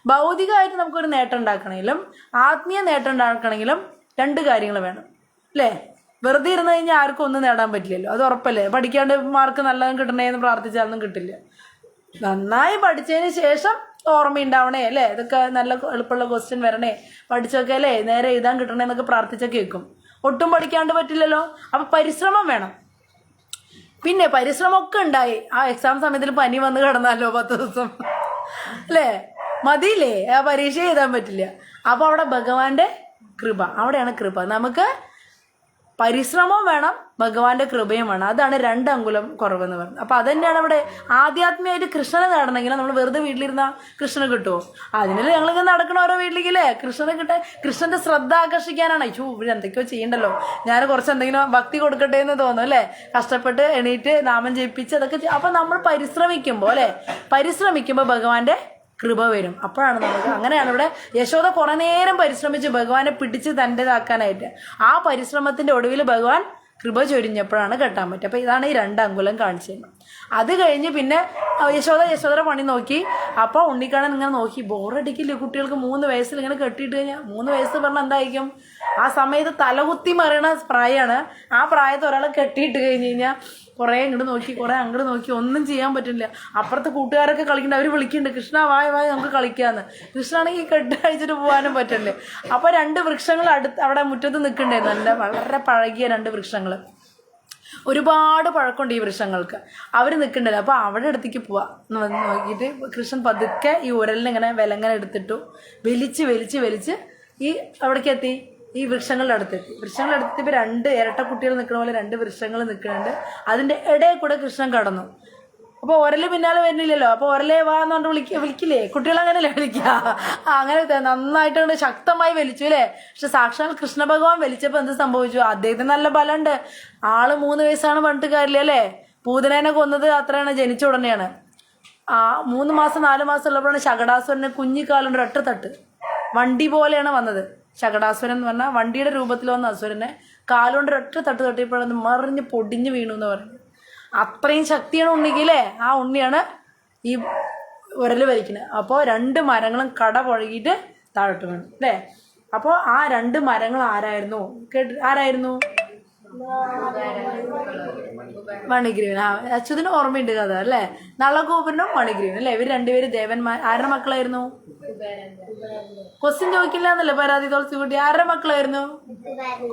ഭൗതികമായിട്ട് നമുക്കൊരു നേട്ടം ഉണ്ടാക്കണമെങ്കിലും ആത്മീയ നേട്ടം ഉണ്ടാക്കണമെങ്കിലും 2 കാര്യങ്ങൾ വേണം അല്ലേ. വെറുതെ ഇരുന്ന് കഴിഞ്ഞാൽ ആർക്കും ഒന്നും നേടാൻ പറ്റില്ലല്ലോ, അത് ഉറപ്പല്ലേ. പഠിക്കാണ്ട് മാർക്ക് നല്ലതും കിട്ടണേന്ന് പ്രാർത്ഥിച്ചാലൊന്നും കിട്ടില്ല. നന്നായി പഠിച്ചതിന് ശേഷം ഓർമ്മയുണ്ടാവണേ അല്ലേ, ഇതൊക്കെ നല്ല എളുപ്പമുള്ള ക്വസ്റ്റ്യൻ വരണേ, പഠിച്ചൊക്കെ അല്ലേ നേരെ എഴുതാൻ കിട്ടണേ എന്നൊക്കെ പ്രാർത്ഥിച്ചൊക്കെ വെക്കും. ഒട്ടും പഠിക്കാണ്ട് പറ്റില്ലല്ലോ. അപ്പം പരിശ്രമം വേണം. പിന്നെ പരിശ്രമമൊക്കെ ഉണ്ടായി. ആ എക്സാം സമയത്തിൽ പനി വന്ന് കിടന്നാലോ 10 ദിവസം അല്ലേ, മതിയില്ലേ, ആ പരീക്ഷ എഴുതാൻ പറ്റില്ല. അപ്പോൾ അവിടെ ഭഗവാന്റെ കൃപ, അവിടെയാണ് കൃപ. നമുക്ക് പരിശ്രമവും വേണം, ഭഗവാന്റെ കൃപയും വേണം. അതാണ് 2 അങ്കുലം കുറവെന്ന് പറയുന്നത്. അപ്പോൾ അതന്നെയാണ് ഇവിടെ ആധ്യാത്മികമായിട്ട് കൃഷ്ണനെ നേടണമെങ്കിൽ നമ്മൾ വെറുതെ വീട്ടിലിരുന്ന കൃഷ്ണനെ കിട്ടുമോ? അതിനല്ലേ ഞങ്ങളിങ്ങനെ നടക്കണ ഓരോ വീട്ടിലേക്കല്ലേ കൃഷ്ണനെ കിട്ടാൻ. കൃഷ്ണന്റെ ശ്രദ്ധ ആകർഷിക്കാനാണ്. അയ്യോ ഇവിടെ എന്തൊക്കെയോ ചെയ്യണ്ടല്ലോ, ഞാൻ കുറച്ച് എന്തെങ്കിലും ഭക്തി കൊടുക്കട്ടെ എന്ന് തോന്നും അല്ലേ. കഷ്ടപ്പെട്ട് എണീറ്റ് നാമം ജയിപ്പിച്ച് അതൊക്കെ അപ്പം നമ്മൾ പരിശ്രമിക്കുമ്പോൾ അല്ലേ, പരിശ്രമിക്കുമ്പോൾ ഭഗവാന്റെ കൃപ വരും. അപ്പോഴാണ് നമുക്ക്, അങ്ങനെയാണ് ഇവിടെ യശോദ കുറേ നേരം പരിശ്രമിച്ച് ഭഗവാനെ പിടിച്ച് തൻ്റെതാക്കാനായിട്ട്. ആ പരിശ്രമത്തിൻ്റെ ഒടുവിൽ ഭഗവാൻ കൃപ ചൊരിഞ്ഞപ്പോഴാണ് കെട്ടാൻ പറ്റുക. അപ്പോൾ ഇതാണ് ഈ 2 അങ്കുലം കാണിച്ചത്. അത് കഴിഞ്ഞ് പിന്നെ യശോദയുടെ പണി നോക്കി. അപ്പോൾ ഉണ്ണിക്കണ്ണൻ ഇങ്ങനെ നോക്കി, ബോറടിക്കില്ലേ കുട്ടികൾക്ക് 3 വയസ്സിൽ ഇങ്ങനെ കെട്ടിയിട്ട് കഴിഞ്ഞാൽ. 3 വയസ്സ് പറഞ്ഞാൽ എന്തായിരിക്കും, ആ സമയത്ത് തലകുത്തി മറിയണ പ്രായമാണ്. ആ പ്രായത്തിൽ ഒരാളെ കെട്ടിയിട്ട് കഴിഞ്ഞ് കഴിഞ്ഞാൽ കുറേ ഇങ്ങോട്ട് നോക്കി കുറേ അങ്ങോട്ട് നോക്കി ഒന്നും ചെയ്യാൻ പറ്റില്ല. അപ്പുറത്ത് കൂട്ടുകാരൊക്കെ കളിക്കുന്നുണ്ട്, അവർ വിളിക്കുന്നുണ്ട് കൃഷ്ണ വായ നമുക്ക് കളിക്കാമെന്ന്. കൃഷ്ണാണെങ്കിൽ കെട്ട് കഴിച്ചിട്ട് പോകാനും പറ്റില്ലേ. അപ്പോൾ 2 വൃക്ഷങ്ങൾ അവിടെ മുറ്റത്ത് നിൽക്കണ്ടായിരുന്നു. നല്ല വളരെ പഴകിയ 2 വൃക്ഷങ്ങൾ, ഒരുപാട് പഴക്കമുണ്ട് ഈ വൃക്ഷങ്ങൾക്ക്. അവർ നിൽക്കണ്ടല്ലോ. അപ്പോൾ അവിടെ അടുത്തേക്ക് പോവാ നോക്കിയിട്ട് കൃഷ്ണൻ പതുക്കെ ഈ ഉരലിനിങ്ങനെ വിലങ്ങനെ എടുത്തിട്ടു. വലിച്ച് വലിച്ച് വലിച്ച് ഈ അവിടേക്ക് എത്തി, ഈ വൃക്ഷങ്ങളുടെ അടുത്തെത്തി. വൃക്ഷങ്ങളുടെ അടുത്തെത്തിയപ്പോൾ 2 ഇരട്ട കുട്ടികൾ നിൽക്കുന്ന പോലെ 2 വൃക്ഷങ്ങൾ നിൽക്കുന്നുണ്ട്. അതിൻ്റെ ഇടയിൽ കൂടെ കൃഷ്ണൻ കടന്നു. അപ്പോൾ ഒരല് പിന്നാലെ വരുന്നില്ലല്ലോ. അപ്പോൾ ഒരലേ വാ എന്ന് പറഞ്ഞിട്ട് വിളിക്കില്ലേ കുട്ടികൾ, അങ്ങനെയല്ലേ വിളിക്കുക. അങ്ങനെ നന്നായിട്ട് ശക്തമായി വലിച്ചു അല്ലേ. പക്ഷെ സാക്ഷാൽ കൃഷ്ണ ഭഗവാൻ വലിച്ചപ്പോൾ എന്ത് സംഭവിച്ചു, അദ്ദേഹത്തിന് നല്ല ബലമുണ്ട്. ആള് 3 വയസ്സാണ് പറഞ്ഞിട്ട് കാര്യമില്ല അല്ലേ. പൂതനേനെ കൊന്നത് അത്രയാണ്, ജനിച്ച ഉടനെയാണ്. 3 മാസം 4 മാസം ഉള്ളപ്പോഴാണ് ശകടാസുരനെ കുഞ്ഞിക്കാലുണ്ട് ഒറ്റ തട്ട്, വണ്ടി പോലെയാണ് വന്നത്. ശകടാസുരൻ എന്ന് പറഞ്ഞാൽ വണ്ടിയുടെ രൂപത്തിൽ വന്ന അസുരനെ കാലുകൊണ്ട് ഒറ്റ തട്ട് തട്ടിയപ്പോഴത് മറിഞ്ഞ് പൊടിഞ്ഞ് വീണു എന്ന് പറഞ്ഞു. അത്രയും ശക്തിയാണ് ഉണ്ണിക്കില്ലേ. ആ ഉണ്ണിയാണ് ഈ ഉരല് വലിക്കുന്നത്. അപ്പോൾ 2 മരങ്ങളും കട പുഴകിയിട്ട് താഴോട്ട് വീണു അല്ലേ. അപ്പോൾ ആ 2 മരങ്ങൾ ആരായിരുന്നു ആരായിരുന്നു? മണിഗ്രീവൻ. അച്യുതിന് ഓർമ്മയുണ്ട് കഥ അല്ലേ. നളഗോപുരനും മണിഗ്രീവൻ അല്ലേ, ഇവർ 2 പേര് ദേവന്മാർ. ആരുടെ മക്കളായിരുന്നു? ക്വസ്റ്റ്യൻ ചോദിക്കില്ല എന്നല്ലേ പരാതി തുളസി കുട്ടി. ആരുടെ മക്കളായിരുന്നു?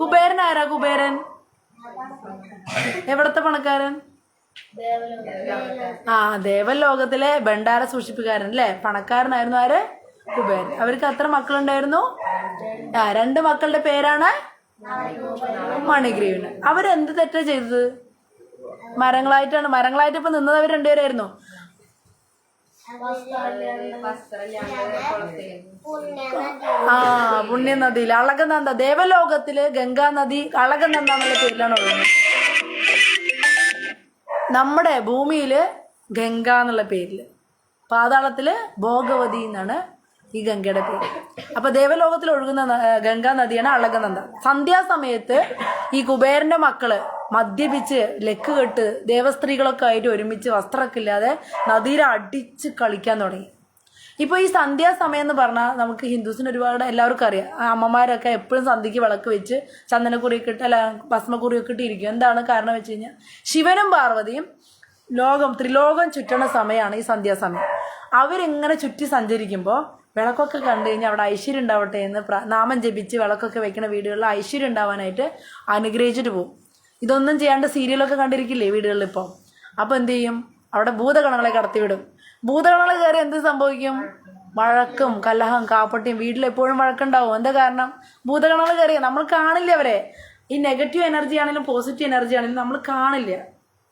കുബേരൻ. ആരാ കുബേരൻ? എവിടത്തെ പണക്കാരൻ? ദേവലോകത്തിലെ ഭണ്ഡാര സൂക്ഷിപ്പുകാരൻ അല്ലേ, പണക്കാരനായിരുന്നു. ആര്? കുബേരൻ. അവർക്ക് എത്ര മക്കളുണ്ടായിരുന്നു? 2 മക്കളുടെ പേരാണ് മണിഗ്രീവന്. അവരെന്ത് തെറ്റാ ചെയ്തത്? മരങ്ങളായിട്ട് ഇപ്പൊ നിന്നത് അവർ 2 പേരായിരുന്നു. പുണ്യനദിയിൽ അളകനന്ദ, ദേവലോകത്തില് ഗംഗാനദി അളകനന്ദ എന്നുള്ള പേരിലാണ് ഒഴുകുന്നത്. നമ്മുടെ ഭൂമിയില് ഗംഗ എന്നുള്ള പേരില്, പാതാളത്തില് ഭോഗവതി എന്നാണ് ഈ ഗംഗയുടെ പേര്. അപ്പൊ ദേവലോകത്തിൽ ഒഴുകുന്ന ഗംഗാ നദിയാണ് അളകനന്ദ. സന്ധ്യാസമയത്ത് ഈ കുബേരന്റെ മക്കള് മദ്യപിച്ച് ലക്ക് കെട്ട് ദേവസ്ത്രീകളൊക്കെ ആയിട്ട് ഒരുമിച്ച് വസ്ത്രമൊക്കെ ഇല്ലാതെ നദിയിൽ അടിച്ച് കളിക്കാൻ തുടങ്ങി. ഇപ്പോൾ ഈ സന്ധ്യാസമയം എന്ന് പറഞ്ഞാൽ നമുക്ക് ഹിന്ദുസിന് ഒരുപാട് എല്ലാവർക്കും അറിയാം. അമ്മമാരൊക്കെ എപ്പോഴും സന്ധ്യയ്ക്ക് വിളക്ക് വെച്ച് ചന്ദനക്കുറിയൊക്കെ ഇട്ട് അല്ല ഭസ്മക്കുറിയൊക്കെ ഇട്ടിരിക്കും. എന്താണ് കാരണം വെച്ച് കഴിഞ്ഞാൽ ശിവനും പാർവതിയും ത്രിലോകം ചുറ്റണ സമയമാണ് ഈ സന്ധ്യാസമയം. അവരിങ്ങനെ ചുറ്റി സഞ്ചരിക്കുമ്പോൾ വിളക്കൊക്കെ കണ്ടു കഴിഞ്ഞാൽ അവിടെ ഐശ്വര്യം ഉണ്ടാവട്ടെ എന്ന് നാമം ജപിച്ച് വിളക്കൊക്കെ വെക്കുന്ന വീടുകളിൽ ഐശ്വര്യം ഉണ്ടാവാനായിട്ട് അനുഗ്രഹിച്ചിട്ട് പോകും. ഇതൊന്നും ചെയ്യാണ്ട് സീരിയലൊക്കെ കണ്ടിരിക്കില്ലേ വീടുകളിൽ ഇപ്പോൾ. അപ്പോൾ എന്ത് ചെയ്യും? അവിടെ ഭൂതഗണങ്ങളെ കടത്തിവിടും. ഭൂതഗണങ്ങൾ കയറി എന്ത് സംഭവിക്കും? വഴക്കും കലഹം കാപ്പട്ടിയും. വീട്ടിലെപ്പോഴും വഴക്കുണ്ടാവും. എന്താ കാരണം? ഭൂതഗണങ്ങൾ കയറി നമ്മൾ കാണില്ല അവരെ. ഈ നെഗറ്റീവ് എനർജി ആണെങ്കിലും പോസിറ്റീവ് എനർജി ആണെങ്കിലും നമ്മൾ കാണില്ല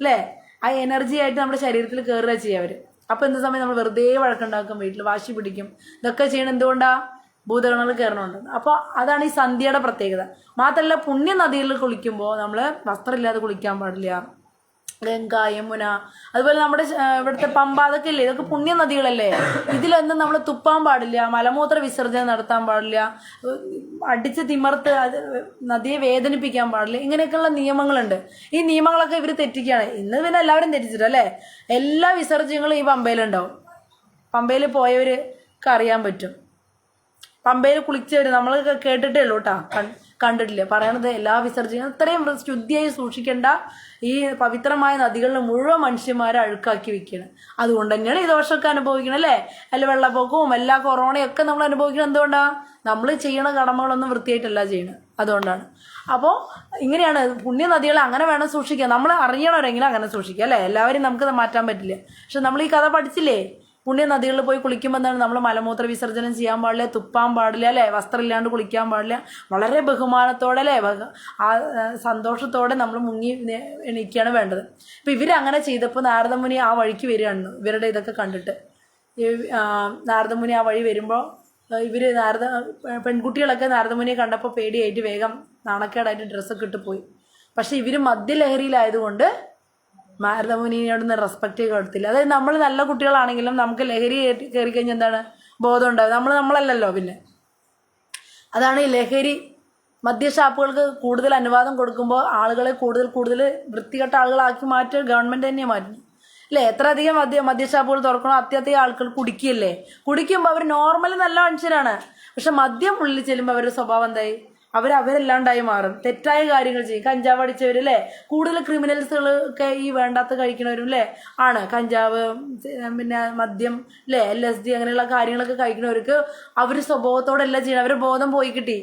അല്ലേ? ആ എനർജി ആയിട്ട് നമ്മുടെ ശരീരത്തിൽ കയറുക ചെയ്യുക അവർ. അപ്പോൾ എന്ത് സമയം നമ്മൾ വെറുതെ വഴക്കുണ്ടാക്കും, വീട്ടിൽ വാശി പിടിക്കും. ഇതൊക്കെ ചെയ്യണം എന്തുകൊണ്ടാണ്? ഭൂതഗണങ്ങൾ കയറണമുണ്ട്. അപ്പോൾ അതാണ് ഈ സന്ധ്യയുടെ പ്രത്യേകത. മാത്രമല്ല പുണ്യ നദികളിൽ കുളിക്കുമ്പോൾ നമ്മൾ വസ്ത്രമില്ലാതെ കുളിക്കാൻ പാടില്ല. ഗംഗ, യമുന, അതുപോലെ നമ്മുടെ ഇവിടുത്തെ പമ്പ, അതൊക്കെ ഇല്ലേ, ഇതൊക്കെ പുണ്യ നദികളല്ലേ. ഇതിലൊന്നും നമ്മൾ തുപ്പാൻ പാടില്ല, മലമൂത്ര വിസർജനം നടത്താൻ പാടില്ല, അടിച്ച് തിമർത്ത് നദിയെ വേദനിപ്പിക്കാൻ പാടില്ല. ഇങ്ങനെയൊക്കെയുള്ള നിയമങ്ങളുണ്ട്. ഈ നിയമങ്ങളൊക്കെ ഇവർ തെറ്റിക്കുകയാണ്. ഇന്ന് പിന്നെ എല്ലാവരും തെറ്റിച്ചിട്ടല്ലേ. എല്ലാ വിസർജ്യങ്ങളും ഈ പമ്പയിലുണ്ടാവും. പമ്പയിൽ പോയവർക്ക് അറിയാൻ പറ്റും. പമ്പയിൽ കുളിച്ചവർ നമ്മൾ കേട്ടിട്ടേ ഉള്ളൂ കേട്ടോ, കണ്ടിട്ടില്ല. പറയണത് എല്ലാ വിസർജനവും ഇത്രയും ശുദ്ധിയായി സൂക്ഷിക്കേണ്ട ഈ പവിത്രമായ നദികളിൽ മുഴുവൻ മനുഷ്യന്മാരെ അഴുക്കാക്കി വെക്കുകയാണ്. അതുകൊണ്ട് തന്നെയാണ് ഈ ദോഷമൊക്കെ അനുഭവിക്കണം അല്ലേ. അല്ല വെള്ളപ്പൊക്കവും എല്ലാ കൊറോണയും ഒക്കെ നമ്മൾ അനുഭവിക്കണം. എന്തുകൊണ്ടാണ്? നമ്മൾ ചെയ്യണ കടമകളൊന്നും വൃത്തിയായിട്ടല്ല ചെയ്യണത്. അതുകൊണ്ടാണ്. അപ്പോൾ ഇങ്ങനെയാണ് പുണ്യ നദികളെ അങ്ങനെ വേണം സൂക്ഷിക്കുക. നമ്മൾ അറിയണവരെങ്കിലും അങ്ങനെ സൂക്ഷിക്കുക അല്ലേ. എല്ലാവരും നമുക്ക് മാറ്റാൻ പറ്റില്ല. പക്ഷെ നമ്മൾ ഈ കഥ പഠിച്ചില്ലേ? പുണ്യ നദികളിൽ പോയി കുളിക്കുമ്പോൾ എന്താണ്? നമ്മൾ മലമൂത്ര വിസർജനം ചെയ്യാൻ പാടില്ല, തുപ്പാൻ പാടില്ല അല്ലേ, വസ്ത്രം ഇല്ലാണ്ട് കുളിക്കാൻ പാടില്ല. വളരെ ബഹുമാനത്തോടെ അല്ലേ, ആ സന്തോഷത്തോടെ നമ്മൾ മുങ്ങി എണീക്കുകയാണ് വേണ്ടത്. ഇപ്പം ഇവരങ്ങനെ ചെയ്തപ്പോൾ നാരദമുനി ആ വഴിക്ക് വരികയാണ്. ഇവരുടെ ഇതൊക്കെ കണ്ടിട്ട് നാരദമുനി ആ വഴി വരുമ്പോൾ പെൺകുട്ടികളൊക്കെ നാരദമുനിയെ കണ്ടപ്പോൾ പേടിയായിട്ട് വേഗം നാണക്കേടായിട്ട് ഡ്രസ്സൊക്കെ ഇട്ട് പോയി. പക്ഷെ ഇവർ മദ്യലഹരിയിലായതുകൊണ്ട് നാരദമുനിയോടൊന്നും റെസ്പെക്റ്റ് കൊടുത്തില്ല. അതായത് നമ്മൾ നല്ല കുട്ടികളാണെങ്കിലും നമുക്ക് ലഹരി കയറി കഴിഞ്ഞാൽ എന്താണ് ബോധം ഉണ്ടാവും. നമ്മളല്ലല്ലോ. പിന്നെ അതാണ് ഈ ലഹരി. മദ്യഷാപ്പുകൾക്ക് കൂടുതൽ അനുവാദം കൊടുക്കുമ്പോൾ ആളുകളെ കൂടുതൽ വൃത്തികെട്ട ആളുകളാക്കി മാറ്റി ഗവൺമെൻറ് തന്നെയാണ് മാറ്റുന്നത് അല്ലേ. എത്ര അധികം മദ്യഷാപ്പുകൾ തുറക്കണോ അത്യധികം ആൾക്കാർ കുടിക്കുകയല്ലേ. കുടിക്കുമ്പോൾ അവർ നോർമലി നല്ല മനുഷ്യരാണ്. പക്ഷെ മദ്യം ഉള്ളിൽ ചെല്ലുമ്പോൾ അവരുടെ സ്വഭാവം എന്തായി? അവരല്ലാണ്ടായി മാറും. തെറ്റായ കാര്യങ്ങൾ ചെയ്യും. കഞ്ചാവ് അടിച്ചവരല്ലേ, കൂടുതൽ ക്രിമിനൽസുകളൊക്കെ ഈ വേണ്ടാത്ത കഴിക്കുന്നവരും അല്ലേ ആണ്. കഞ്ചാവ്, പിന്നെ മദ്യം അല്ലേ, LSD അങ്ങനെയുള്ള കാര്യങ്ങളൊക്കെ കഴിക്കുന്നവർക്ക് അവർ സ്വഭാവത്തോടെ എല്ലാം ചെയ്യണം. അവരുടെ ബോധം പോയി കിട്ടി.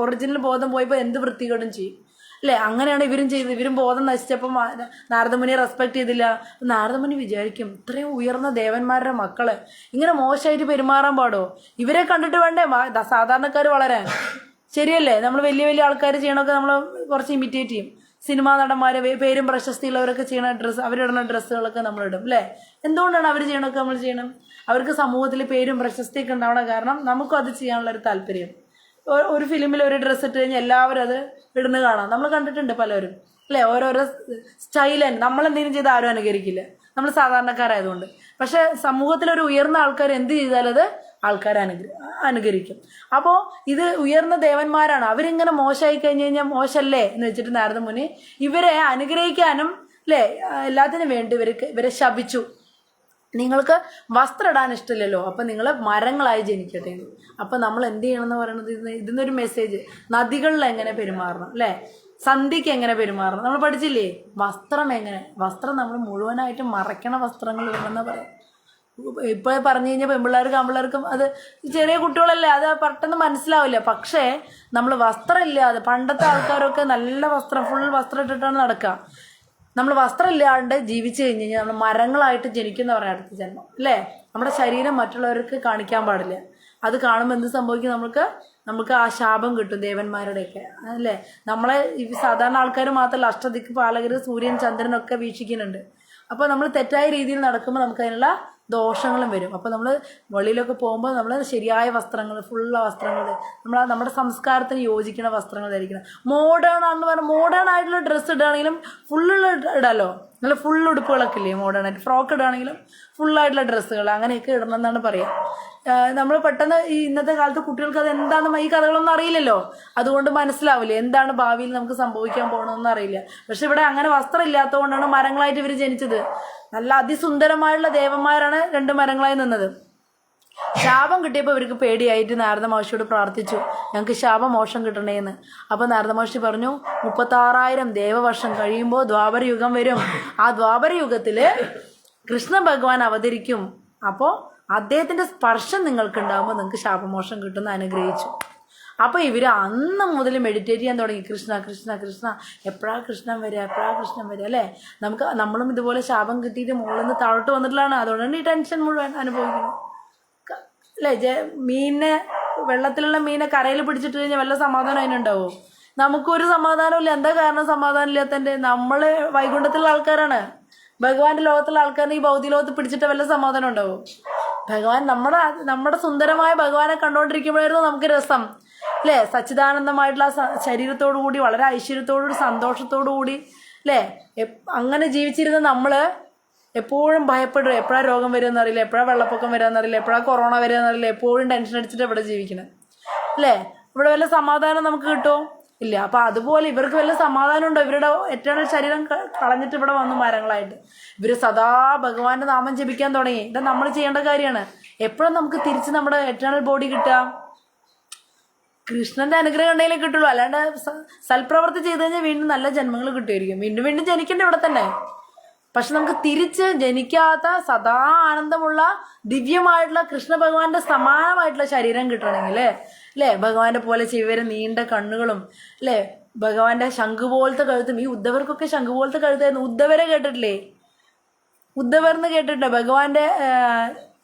ഒറിജിനൽ ബോധം പോയപ്പോൾ എന്ത് വൃത്തികേടും ചെയ്യും അല്ലേ. അങ്ങനെയാണ് ഇവരും ചെയ്തത്. ഇവരും ബോധം നശിച്ചപ്പോൾ നാരദമുനിയെ റെസ്പെക്ട് ചെയ്തില്ല. നാരദമുനി വിചാരിക്കും, ഇത്രയും ഉയർന്ന ദേവന്മാരുടെ മക്കള് ഇങ്ങനെ മോശമായിട്ട് പെരുമാറാൻ പാടോ? ഇവരെ കണ്ടിട്ട് വേണ്ടേ സാധാരണക്കാർ വളരാൻ? ശരിയല്ലേ. നമ്മൾ വലിയ വലിയ ആൾക്കാർ ചെയ്യണമൊക്കെ നമ്മൾ കുറച്ച് ഇമിറ്റേറ്റ് ചെയ്യും. സിനിമാ നടന്മാരെ പേരും പ്രശസ്തിയുള്ളവരൊക്കെ ചെയ്യണ അവരിടുന്ന ഡ്രസ്സുകളൊക്കെ നമ്മളിടും അല്ലേ. എന്തുകൊണ്ടാണ് അവർ ചെയ്യണമൊക്കെ നമ്മൾ ചെയ്യണം? അവർക്ക് സമൂഹത്തിൽ പേരും പ്രശസ്തിയൊക്കെ ഉണ്ടാവണം. കാരണം നമുക്കും അത് ചെയ്യാനുള്ളൊരു താല്പര്യം. ഒരു ഫിലിമിൽ ഒരു ഡ്രസ്സ് ഇട്ട് കഴിഞ്ഞാൽ എല്ലാവരും അത് ഇടുന്നത് കാണാം. നമ്മൾ കണ്ടിട്ടുണ്ട് പലരും അല്ലേ. ഓരോരോ സ്റ്റൈലൻ നമ്മളെന്തെങ്കിലും ചെയ്ത് ആരും അനുകരിക്കില്ല, നമ്മൾ സാധാരണക്കാരായതുകൊണ്ട്. പക്ഷെ സമൂഹത്തിലൊരു ഉയർന്ന ആൾക്കാർ എന്ത് ചെയ്താലത് ആൾക്കാർ അനുകരിക്കും. അപ്പോൾ ഇത് ഉയർന്ന ദേവന്മാരാണ്. അവരിങ്ങനെ മോശമായി കഴിഞ്ഞ് കഴിഞ്ഞാൽ മോശമല്ലേ എന്ന് വെച്ചിട്ട് നാരദമുനി ഇവരെ അനുഗ്രഹിക്കാനും അല്ലേ എല്ലാത്തിനും വേണ്ടി ഇവരെ ശപിച്ചു. നിങ്ങൾക്ക് വസ്ത്രം ഇടാൻ ഇഷ്ടമില്ലല്ലോ, അപ്പം നിങ്ങൾ മരങ്ങളായി ജനിക്കട്ടെ. അപ്പം നമ്മൾ എന്ത് ചെയ്യണമെന്ന് പറയുന്നത് ഇതിന്നൊരു മെസ്സേജ്. നദികളിൽ എങ്ങനെ പെരുമാറണം അല്ലേ, സന്ധ്യയ്ക്ക് എങ്ങനെ പെരുമാറണം നമ്മൾ പഠിച്ചില്ലേ. വസ്ത്രം നമ്മൾ മുഴുവനായിട്ട് മറയ്ക്കണ വസ്ത്രങ്ങൾ ഇടണമെന്ന് പറയാം. ഇപ്പോൾ പറഞ്ഞു കഴിഞ്ഞാൽ പെൺപിള്ളേർക്കും അത് ചെറിയ കുട്ടികളല്ലേ, അത് പെട്ടെന്ന് മനസ്സിലാവില്ല. പക്ഷേ നമ്മൾ വസ്ത്രം ഇല്ലാതെ പണ്ടത്തെ ആൾക്കാരൊക്കെ നല്ല വസ്ത്രം ഫുൾ വസ്ത്രം ഇട്ടിട്ടാണ് നടക്കുക. നമ്മൾ വസ്ത്രം ഇല്ലാണ്ട് ജീവിച്ചു കഴിഞ്ഞ് കഴിഞ്ഞാൽ നമ്മൾ മരങ്ങളായിട്ട് ജനിക്കുന്ന പറയാം അടുത്ത ജന്മം അല്ലേ. നമ്മുടെ ശരീരം മറ്റുള്ളവർക്ക് കാണിക്കാൻ പാടില്ല. അത് കാണുമ്പോൾ എന്ത് സംഭവിക്കും? നമുക്ക് ആ ശാപം കിട്ടും ദേവന്മാരുടെയൊക്കെ അല്ലേ. നമ്മളെ ഈ സാധാരണ ആൾക്കാർ മാത്രമല്ല, അഷ്ടദിക്ക് പാലകർ സൂര്യൻ ചന്ദ്രനൊക്കെ വീക്ഷിക്കുന്നുണ്ട്. അപ്പോൾ നമ്മൾ തെറ്റായ രീതിയിൽ നടക്കുമ്പോൾ നമുക്ക് അതിനുള്ള ദോഷങ്ങളും വരും. അപ്പോൾ നമ്മൾ വെളിയിലൊക്കെ പോകുമ്പോൾ നമ്മൾ ശരിയായ വസ്ത്രങ്ങൾ, ഫുള്ള വസ്ത്രങ്ങൾ, നമ്മുടെ സംസ്കാരത്തിന് യോജിക്കുന്ന വസ്ത്രങ്ങൾ ധരിക്കണം. മോഡേൺ ആണെന്ന് പറഞ്ഞാൽ മോഡേൺ ആയിട്ടുള്ള ഡ്രസ്സ് ഇടുകയാണെങ്കിലും ഫുള്ളുള്ള ഇടാലോ. നല്ല ഫുൾ ഉടുപ്പുകളൊക്കെ ഇല്ലേ മോഡേൺ ആയിട്ട്, ഫ്രോക്ക് ഇടുകയാണെങ്കിലും ഫുള്ളായിട്ടുള്ള ഡ്രസ്സുകൾ അങ്ങനെയൊക്കെ ഇടണം എന്നാണ് പറയുക. നമ്മൾ പെട്ടെന്ന് ഈ ഇന്നത്തെ കാലത്ത് കുട്ടികൾക്ക് അത് എന്താണെന്ന് ഈ കഥകളൊന്നും അറിയില്ലല്ലോ, അതുകൊണ്ട് മനസ്സിലാവില്ല എന്താണ് ഭാവിയിൽ നമുക്ക് സംഭവിക്കാൻ പോകണമെന്ന് അറിയില്ല. പക്ഷെ ഇവിടെ അങ്ങനെ വസ്ത്രം ഇല്ലാത്തതുകൊണ്ടാണ് മരങ്ങളായിട്ട് ഇവർ ജനിച്ചത്. നല്ല അതിസുന്ദരമായുള്ള ദേവന്മാരാണ് 2 മരങ്ങളായി നിന്നത്. ശാപം കിട്ടിയപ്പോൾ ഇവർക്ക് പേടിയായിട്ട് നാരദ മഹർഷിയോട് പ്രാർത്ഥിച്ചു, ഞങ്ങൾക്ക് ശാപമോക്ഷം കിട്ടണേന്ന്. അപ്പോൾ നാരദ മഹർഷി പറഞ്ഞു, 36,000 ദേവവർഷം കഴിയുമ്പോൾ ദ്വാപര യുഗം വരും. ആ ദ്വാപര യുഗത്തിൽ കൃഷ്ണ ഭഗവാൻ അവതരിക്കും. അപ്പോൾ അദ്ദേഹത്തിൻ്റെ സ്പർശം നിങ്ങൾക്ക് ഉണ്ടാകുമ്പോൾ നിങ്ങൾക്ക് ശാപമോക്ഷം കിട്ടുമെന്ന് അനുഗ്രഹിച്ചു. അപ്പോൾ ഇവർ അന്ന് മുതൽ മെഡിറ്റേറ്റ് ചെയ്യാൻ തുടങ്ങി. കൃഷ്ണ കൃഷ്ണ കൃഷ്ണ, എപ്പോഴാണ് കൃഷ്ണൻ വരിക, എപ്പോഴാണ് കൃഷ്ണൻ വരിക അല്ലേ. നമ്മളും ഇതുപോലെ ശാപം കിട്ടിയിട്ട് മുകളിൽ നിന്ന് താഴോട്ട് വന്നിട്ടുള്ളതാണ്. അതുകൊണ്ടാണ് ഈ ടെൻഷൻ മുഴുവൻ അനുഭവിക്കുന്നത് അല്ലേ. മീനിനെ, വെള്ളത്തിലുള്ള മീനെ കരയിൽ പിടിച്ചിട്ട് കഴിഞ്ഞാൽ വല്ല സമാധാനം അതിനുണ്ടാവുമോ? നമുക്കൊരു സമാധാനമില്ല. എന്താ കാരണം സമാധാനം ഇല്ലാത്തതിൻ്റെ? നമ്മൾ വൈകുണ്ഠത്തിലുള്ള ആൾക്കാരാണ്, ഭഗവാന്റെ ലോകത്തുള്ള ആൾക്കാരിന് ഈ ഭൗതിക ലോകത്ത് പിടിച്ചിട്ട് വല്ല സമാധാനം ഉണ്ടാവും? ഭഗവാൻ നമ്മുടെ സുന്ദരമായ ഭഗവാനെ കണ്ടുകൊണ്ടിരിക്കുമ്പോഴായിരുന്നു നമുക്ക് രസം അല്ലേ. സച്ചിദാനന്ദമായിട്ടുള്ള ശരീരത്തോടു കൂടി, വളരെ ഐശ്വര്യത്തോടുകൂടി, സന്തോഷത്തോടു കൂടി അല്ലേ അങ്ങനെ ജീവിച്ചിരുന്ന നമ്മൾ എപ്പോഴും ഭയപ്പെടും. എപ്പോഴാണ് രോഗം വരുമെന്ന് അറിയില്ല, എപ്പോഴാണ് വെള്ളപ്പൊക്കം വരാമെന്ന് അറിയില്ല, എപ്പോഴാണ് കൊറോണ വരികയെന്ന് അറിയില്ല. എപ്പോഴും ടെൻഷൻ അടിച്ചിട്ട് ഇവിടെ ജീവിക്കണം അല്ലേ. ഇവിടെ വല്ല സമാധാനം നമുക്ക് കിട്ടുമോ? ഇല്ല. അപ്പം അതുപോലെ ഇവർക്ക് വല്ല സമാധാനം ഉണ്ടോ? ഇവരുടെ എറ്റേണൽ ശരീരം കളഞ്ഞിട്ട് ഇവിടെ വന്നു മരങ്ങളായിട്ട്. ഇവർ സദാ ഭഗവാന്റെ നാമം ജപിക്കാൻ തുടങ്ങി. ഇത് നമ്മൾ ചെയ്യേണ്ട കാര്യമാണ്. എപ്പോഴും നമുക്ക് തിരിച്ച് നമ്മുടെ എറ്റേണൽ ബോഡി കിട്ടുക കൃഷ്ണന്റെ അനുഗ്രഹം ഉണ്ടെങ്കിലേ കിട്ടുള്ളൂ. അല്ലാണ്ട് സൽപ്രവൃത്തി ചെയ്ത് കഴിഞ്ഞാൽ വീണ്ടും നല്ല ജന്മങ്ങൾ കിട്ടുമായിരിക്കും. വീണ്ടും വീണ്ടും ജനിക്കേണ്ട ഇവിടെ തന്നെ. പക്ഷെ നമുക്ക് തിരിച്ച് ജനിക്കാത്ത സദാ ആനന്ദമുള്ള ദിവ്യമായിട്ടുള്ള കൃഷ്ണ ഭഗവാന്റെ സമാനമായിട്ടുള്ള ശരീരം കിട്ടണമെങ്കിൽ അല്ലേ, ഭഗവാന്റെ പോലെ ചിവരും നീണ്ട കണ്ണുകളും അല്ലേ, ഭഗവാന്റെ ശംഖു പോലത്തെ കഴുത്തും. ഈ ഉദ്ധവർക്കൊക്കെ ശംഖു പോലത്തെ കഴുത്തായിരുന്നു. ഉദ്ധവരെ കേട്ടിട്ടില്ലേ? ഉദ്ധവർ എന്ന് കേട്ടിട്ടുണ്ട്. ഭഗവാന്റെ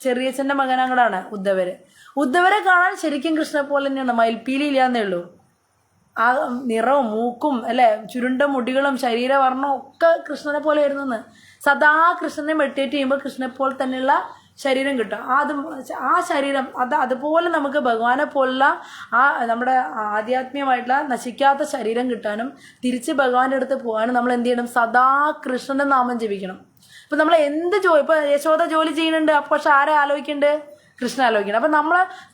ചെറിയച്ഛൻ്റെ മകനങ്ങളാണ് ഉദ്ധവര്. ഉദ്ധവരെ കാണാൻ ശരിക്കും കൃഷ്ണനെ പോലെ തന്നെയാണ്, മയിൽപ്പീലി ഇല്ലാന്നേ ഉള്ളൂ. ആ നിറവും മൂക്കും അല്ലേ, ചുരുണ്ട മുടികളും ശരീരവർണ്ണവും ഒക്കെ കൃഷ്ണനെ പോലെ വരുന്നെന്ന്. സദാ കൃഷ്ണനെ മെഡിറ്റേറ്റ് ചെയ്യുമ്പോൾ കൃഷ്ണനെ പോലെ തന്നെയുള്ള ശരീരം കിട്ടും. ആ ശരീരം അതുപോലെ നമുക്ക് ഭഗവാനെ പോലുള്ള ആ നമ്മുടെ ആധ്യാത്മികമായിട്ടുള്ള നശിക്കാത്ത ശരീരം കിട്ടാനും തിരിച്ച് ഭഗവാന്റെ അടുത്ത് പോകാനും നമ്മൾ എന്ത് ചെയ്യണം? സദാ കൃഷ്ണന്റെ നാമം ജപിക്കണം. ഇപ്പം നമ്മൾ എന്ത് ഇപ്പം യശോദ ജോലി ചെയ്യുന്നുണ്ട്, അപ്പോൾ പക്ഷെ ആരെ ആലോചിക്കണ്ടേ? കൃഷ്ണ ആലോചിക്കണം. അപ്പം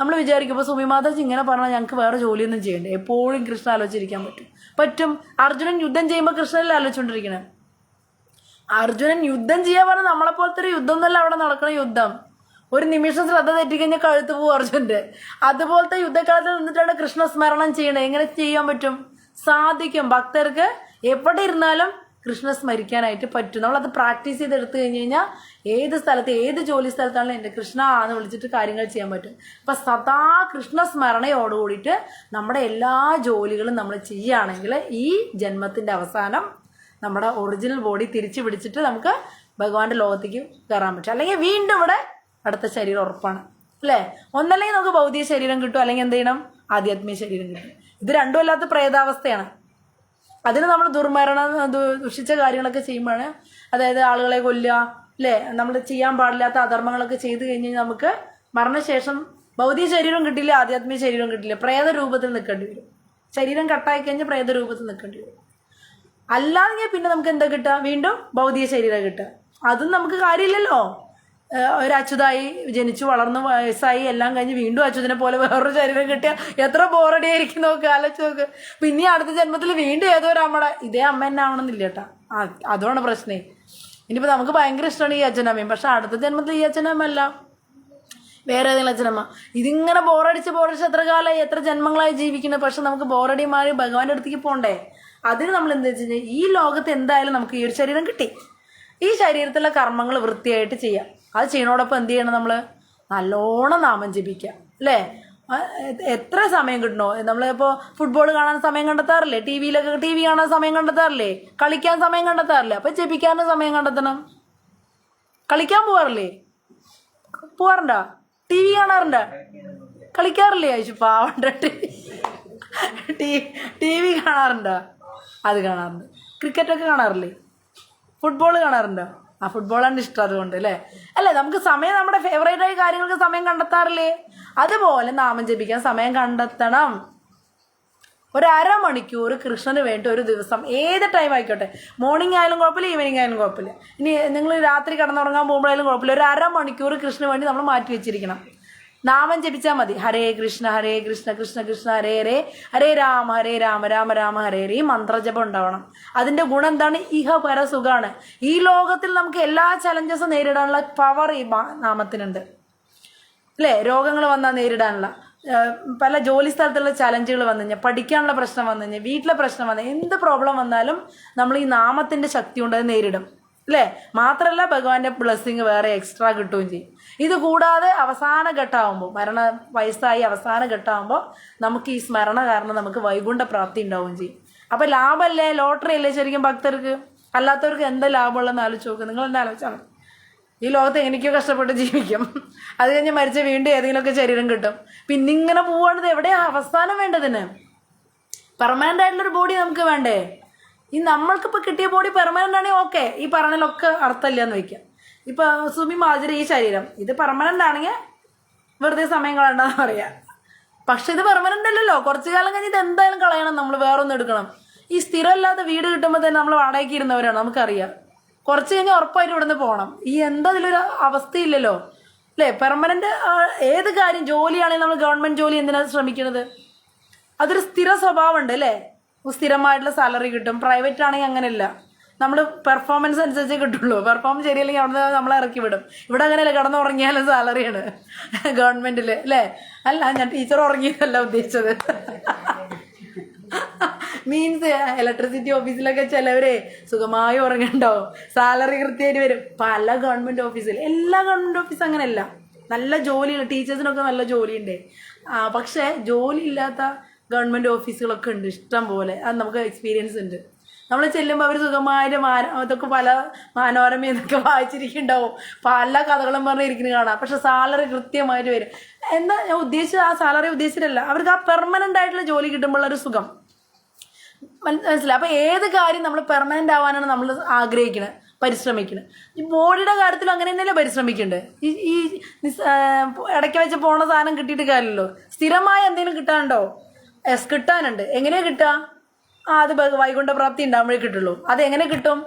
നമ്മൾ വിചാരിക്കും ഇപ്പോൾ സുമിമാതാജി ഇങ്ങനെ പറഞ്ഞാൽ ഞങ്ങൾക്ക് വേറെ ജോലിയൊന്നും ചെയ്യണ്ടേ, എപ്പോഴും കൃഷ്ണ ആലോചിച്ചിരിക്കാൻ പറ്റും. അർജുനൻ യുദ്ധം ചെയ്യുമ്പോൾ കൃഷ്ണനല്ലേ ആലോചിച്ചുകൊണ്ടിരിക്കണേ. അർജുനൻ യുദ്ധം ചെയ്യാൻ പറഞ്ഞാൽ നമ്മളെപ്പോലത്തെ ഒരു യുദ്ധം എന്നല്ല അവിടെ നടക്കണ യുദ്ധം. ഒരു നിമിഷം ശ്രദ്ധ തെറ്റിക്കഴിഞ്ഞാൽ കഴുത്ത് പോകും അർജുൻ്റെ. അതുപോലത്തെ യുദ്ധകാലത്ത് നിന്നിട്ടാണ് കൃഷ്ണസ്മരണം ചെയ്യണത്. എങ്ങനെ ചെയ്യാൻ പറ്റും? സാധിക്കും. ഭക്തർക്ക് എവിടെ ഇരുന്നാലും കൃഷ്ണ സ്മരിക്കാനായിട്ട് പറ്റും. നമ്മളത് പ്രാക്ടീസ് ചെയ്തെടുത്തു കഴിഞ്ഞ് കഴിഞ്ഞാൽ ഏത് സ്ഥലത്ത്, ഏത് ജോലി സ്ഥലത്താണെങ്കിലും എൻ്റെ കൃഷ്ണ എന്ന് വിളിച്ചിട്ട് കാര്യങ്ങൾ ചെയ്യാൻ പറ്റും. അപ്പം സദാ കൃഷ്ണസ്മരണയോട് കൂടിയിട്ട് നമ്മുടെ എല്ലാ ജോലികളും നമ്മൾ ചെയ്യുകയാണെങ്കിൽ ഈ ജന്മത്തിൻ്റെ അവസാനം നമ്മുടെ ഒറിജിനൽ ബോഡി തിരിച്ചു പിടിച്ചിട്ട് നമുക്ക് ഭഗവാന്റെ ലോകത്തേക്ക് കയറാൻ പറ്റും. അല്ലെങ്കിൽ വീണ്ടും ഇവിടെ അടുത്ത ശരീരം ഉറപ്പാണ് അല്ലേ. ഒന്നല്ലെങ്കിൽ നമുക്ക് ഭൗതിക ശരീരം കിട്ടും, അല്ലെങ്കിൽ എന്ത് ചെയ്യണം? ആധ്യാത്മിക ശരീരം കിട്ടും. ഇത് രണ്ടും അല്ലാത്ത പ്രേതാവസ്ഥയാണ്. അതിന് നമ്മൾ ദുഷിച്ച കാര്യങ്ങളൊക്കെ ചെയ്യുമ്പോഴാണ്, അതായത് ആളുകളെ കൊല്ലുക അല്ലേ, നമ്മൾ ചെയ്യാൻ പാടില്ലാത്ത അധർമ്മങ്ങളൊക്കെ ചെയ്ത് കഴിഞ്ഞ് കഴിഞ്ഞാൽ നമുക്ക് മരണശേഷം ഭൗതിക ശരീരം കിട്ടില്ല, ആധ്യാത്മിക ശരീരം കിട്ടില്ല, പ്രേത രൂപത്തിൽ നിൽക്കേണ്ടി വരും. ശരീരം കട്ടായി കഴിഞ്ഞാൽ പ്രേത രൂപത്തിൽ നിൽക്കേണ്ടി വരും. അല്ലാതെ പിന്നെ നമുക്ക് എന്താ കിട്ടുക? വീണ്ടും ഭൗതിക ശരീരം കിട്ടുക. അതും നമുക്ക് കാര്യമില്ലല്ലോ. ഒരു അച്യുതായി ജനിച്ചു വളർന്നു വയസ്സായി എല്ലാം കഴിഞ്ഞ് വീണ്ടും അച്യുതനെ പോലെ വേറൊരു ശരീരം കിട്ടിയാൽ എത്ര ബോറടി ആയിരിക്കും. നോക്ക്, ആലോചിച്ച് നോക്ക്. പിന്നെ അടുത്ത ജന്മത്തിൽ വീണ്ടും ഏതോ ഒരു അമ്മയുടെ ഇതേ അമ്മ തന്നെ ആവണമെന്നില്ല കേട്ടാ. അതുകൊണ്ട് പ്രശ്നേ. ഇനിയിപ്പോൾ നമുക്ക് ഭയങ്കര ഇഷ്ടമാണ് ഈ അച്ഛനമ്മയും, പക്ഷെ അടുത്ത ജന്മത്തിൽ ഈ അച്ഛനമ്മ അല്ല, വേറെ ഏതെങ്കിലും അച്ഛനമ്മ. ഇതിങ്ങനെ ബോറടിച്ച് എത്ര കാലമായി, എത്ര ജന്മങ്ങളായി ജീവിക്കുന്നത്. പക്ഷെ നമുക്ക് ബോറടി മാറി ഭഗവാന്റെ അടുത്തേക്ക് പോകണ്ടേ. അതിന് നമ്മൾ എന്താ വെച്ച് കഴിഞ്ഞാൽ ഈ ലോകത്ത് എന്തായാലും നമുക്ക് ഈ ഒരു ശരീരം കിട്ടി, ഈ ശരീരത്തിലുള്ള കർമ്മങ്ങൾ വൃത്തിയായിട്ട് ചെയ്യാം. അത് ചെയ്യുന്നതോടൊപ്പം എന്ത് ചെയ്യണം? നമ്മൾ നല്ലോണം നാമം ജപിക്കുക അല്ലേ. എത്ര സമയം കിട്ടണോ? നമ്മളിപ്പോൾ ഫുട്ബോൾ കാണാൻ സമയം കണ്ടെത്താറില്ലേ, ടി വി കാണാൻ സമയം കണ്ടെത്താറില്ലേ, കളിക്കാൻ സമയം കണ്ടെത്താറില്ലേ. അപ്പം ജപിക്കാനും സമയം കണ്ടെത്തണം. കളിക്കാൻ പോവാറുണ്ടോ? ടി വി കാണാറുണ്ടോ? കളിക്കാറില്ലേ? ആയിച്ചു പാവണ്ട. ടി വി കാണാറുണ്ടോ? അത് കാണാറുണ്ട്. ക്രിക്കറ്റൊക്കെ കാണാറില്ലേ? ഫുട്ബോൾ കാണാറുണ്ടോ? ആ ഫുട്ബോളാണ് ഇഷ്ടം, അതുകൊണ്ട് അല്ലേ. അല്ലേ, നമുക്ക് സമയം നമ്മുടെ ഫേവറേറ്റ് ആയ കാര്യങ്ങൾക്ക് സമയം കണ്ടെത്താറില്ലേ? അതുപോലെ നാമം ജപിക്കാൻ സമയം കണ്ടെത്തണം. ഒരു അരമണിക്കൂർ കൃഷ്ണന് വേണ്ടി ഒരു ദിവസം ഏത് ടൈം ആയിക്കോട്ടെ, മോർണിംഗ് ആയാലും കുഴപ്പമില്ല, ഈവനിങ് ആയാലും കുഴപ്പമില്ല, ഇനി നിങ്ങൾ രാത്രി കിടന്നുറങ്ങാൻ പോകുമ്പോഴായാലും കുഴപ്പമില്ല, ഒരു അരമണിക്കൂർ കൃഷ്ണന് വേണ്ടി നമ്മൾ മാറ്റി വെച്ചിരിക്കണം. നാമം ജപിച്ചാൽ മതി. ഹരേ കൃഷ്ണ കൃഷ്ണ കൃഷ്ണ ഹരേ ഹരേ, ഹരേ രാമ രാമ രാമ ഹരേ ഹരേ. ഈ മന്ത്രജപം ഉണ്ടാവണം. അതിന്റെ ഗുണം എന്താണ്? ഇഹ പരസുഖാണ്. ഈ ലോകത്തിൽ നമുക്ക് എല്ലാ ചലഞ്ചസും നേരിടാനുള്ള പവർ ഈ നാമത്തിനുണ്ട് അല്ലേ? രോഗങ്ങൾ വന്നാൽ നേരിടാനുള്ള, പല ജോലി സ്ഥലത്തുള്ള ചലഞ്ചുകൾ വന്നു കഴിഞ്ഞാൽ, പഠിക്കാനുള്ള പ്രശ്നം വന്നു കഴിഞ്ഞാൽ, വീട്ടിലെ പ്രശ്നം വന്നു, എന്ത് പ്രോബ്ലം വന്നാലും നമ്മൾ ഈ നാമത്തിന്റെ ശക്തി കൊണ്ട് അത് നേരിടും അല്ലേ? മാത്രമല്ല ഭഗവാന്റെ ബ്ലെസ്സിങ് വേറെ എക്സ്ട്രാ കിട്ടുകയും ചെയ്യും. ഇത് കൂടാതെ അവസാന ഘട്ടമാകുമ്പോൾ, വയസ്സായി അവസാന ഘട്ടമാകുമ്പോൾ നമുക്ക് ഈ സ്മരണ കാരണം നമുക്ക് വൈകുണ്ഠ പ്രാപ്തി ഉണ്ടാവുകയും ചെയ്യും. അപ്പൊ ലാഭമല്ലേ, ലോട്ടറി അല്ലേ ശരിക്കും ഭക്തർക്ക്? അല്ലാത്തവർക്ക് എന്താ ലാഭമുള്ളതെന്ന് ആലോചിച്ച് നോക്കുക. നിങ്ങൾ എന്താ ആലോചിച്ചാൽ മതി. ഈ ലോകത്ത് എനിക്കോ കഷ്ടപ്പെട്ട് ജീവിക്കും, അത് കഴിഞ്ഞ് മരിച്ച വീണ്ടും ഏതെങ്കിലുമൊക്കെ ശരീരം കിട്ടും. പിന്നെ ഇങ്ങനെ പോവാണത് എവിടെയാ അവസാനം വേണ്ടതിന്? പെർമനന്റ് ആയിട്ടുള്ളൊരു ബോഡി നമുക്ക് വേണ്ടേ? ഈ നമ്മൾക്കിപ്പോൾ കിട്ടിയ ബോഡി പെർമനന്റ് ആണെങ്കിൽ ഓക്കെ, ഈ പറഞ്ഞതിലൊക്കെ അർത്ഥമില്ല എന്ന് വയ്ക്കാം. ഇപ്പൊ സുമി മാതിരി ഈ ശരീരം ഇത് പെർമനന്റ് ആണെങ്കിൽ വെറുതെ സമയം കളയണ്ടെന്ന് പറയാം. പക്ഷെ ഇത് പെർമനന്റ് അല്ലല്ലോ. കുറച്ചു കാലം കഴിഞ്ഞ് ഇത് എന്തായാലും കളയണം, നമ്മൾ വേറൊന്നും എടുക്കണം. ഈ സ്ഥിരമില്ലാത്ത വീട് കിട്ടുമ്പോൾ തന്നെ നമ്മൾ വാടകയ്ക്ക് ഇരുന്നവരാണ്, നമുക്കറിയാം. കുറച്ച് കഴിഞ്ഞാൽ ഉറപ്പായിട്ട് ഇവിടുന്ന് പോകണം. ഈ എന്താ ഇതിലൊരു അവസ്ഥയില്ലല്ലോ അല്ലേ? പെർമനന്റ് ഏത് കാര്യം, ജോലിയാണെങ്കിൽ നമ്മൾ ഗവൺമെന്റ് ജോലി എന്തിനാണ് ശ്രമിക്കുന്നത്? അതൊരു സ്ഥിര സ്വഭാവം ഉണ്ട് അല്ലേ? സ്ഥിരമായിട്ടുള്ള സാലറി കിട്ടും. പ്രൈവറ്റ് ആണെങ്കിൽ അങ്ങനെയല്ല, നമ്മൾ പെർഫോമൻസ് അനുസരിച്ചേ കിട്ടുള്ളൂ. പെർഫോമൻസ് ശരിയല്ലെങ്കിൽ അവിടെ നമ്മളെ ഇറക്കി വിടും. ഇവിടെ അങ്ങനെയല്ല, കിടന്നുറങ്ങിയാലും സാലറിയാണ് ഗവൺമെന്റില് അല്ലേ? അല്ല, ഞാൻ ടീച്ചർ ഉറങ്ങിയതല്ല ഉദ്ദേശിച്ചത്. മീൻസ് ഇലക്ട്രിസിറ്റി ഓഫീസിലൊക്കെ ചിലവരെ സുഖമായി ഉറങ്ങണ്ടാവും, സാലറി കൃത്യമായിട്ട് വരും. പല ഗവൺമെന്റ് ഓഫീസിൽ, എല്ലാ ഗവൺമെന്റ് ഓഫീസ് അങ്ങനെയല്ല, നല്ല ജോലിയുള്ള ടീച്ചേഴ്സിനൊക്കെ നല്ല ജോലിയുണ്ട്. പക്ഷെ ജോലി ഇല്ലാത്ത ഗവൺമെന്റ് ഓഫീസുകളൊക്കെ ഉണ്ട് ഇഷ്ടം പോലെ. അത് നമുക്ക് എക്സ്പീരിയൻസ് ഉണ്ട്. നമ്മൾ ചെല്ലുമ്പോൾ അവർ സുഖമായിട്ട് അതൊക്കെ പല മനോരമ എന്നൊക്കെ വായിച്ചിരിക്കുന്നുണ്ടാവും, പല കഥകളും പറഞ്ഞിരിക്കുന്നത് കാണാം. പക്ഷെ സാലറി കൃത്യമായിട്ട് വരും. എന്താ ഞാൻ ഉദ്ദേശിച്ചത്? ആ സാലറി ഉദ്ദേശിച്ചിട്ടല്ല, അവർക്ക് ആ പെർമനന്റ് ആയിട്ടുള്ള ജോലി കിട്ടുമ്പോഴൊരു സുഖം മനസ്സിലായി. അപ്പൊ ഏത് കാര്യം നമ്മൾ പെർമനന്റ് ആവാനാണ് നമ്മൾ ആഗ്രഹിക്കുന്നത്, പരിശ്രമിക്കുന്നത്. ഈ ബോഡിയുടെ കാര്യത്തിൽ അങ്ങനെ തന്നെയല്ലേ പരിശ്രമിക്കണ്ടേ? ഈ ഇടയ്ക്ക് വെച്ച് പോണ സാധനം കിട്ടിയിട്ട് കാര്യമല്ലോ. സ്ഥിരമായ എന്തെങ്കിലും കിട്ടാനുണ്ടോ? എസ്, കിട്ടാനുണ്ട്. എങ്ങനെയാ കിട്ടുക? അത് വൈകുണ്ഠ പ്രാപ്തി ഉണ്ടാകുമ്പോഴേ കിട്ടുള്ളൂ. അത് എങ്ങനെ കിട്ടും?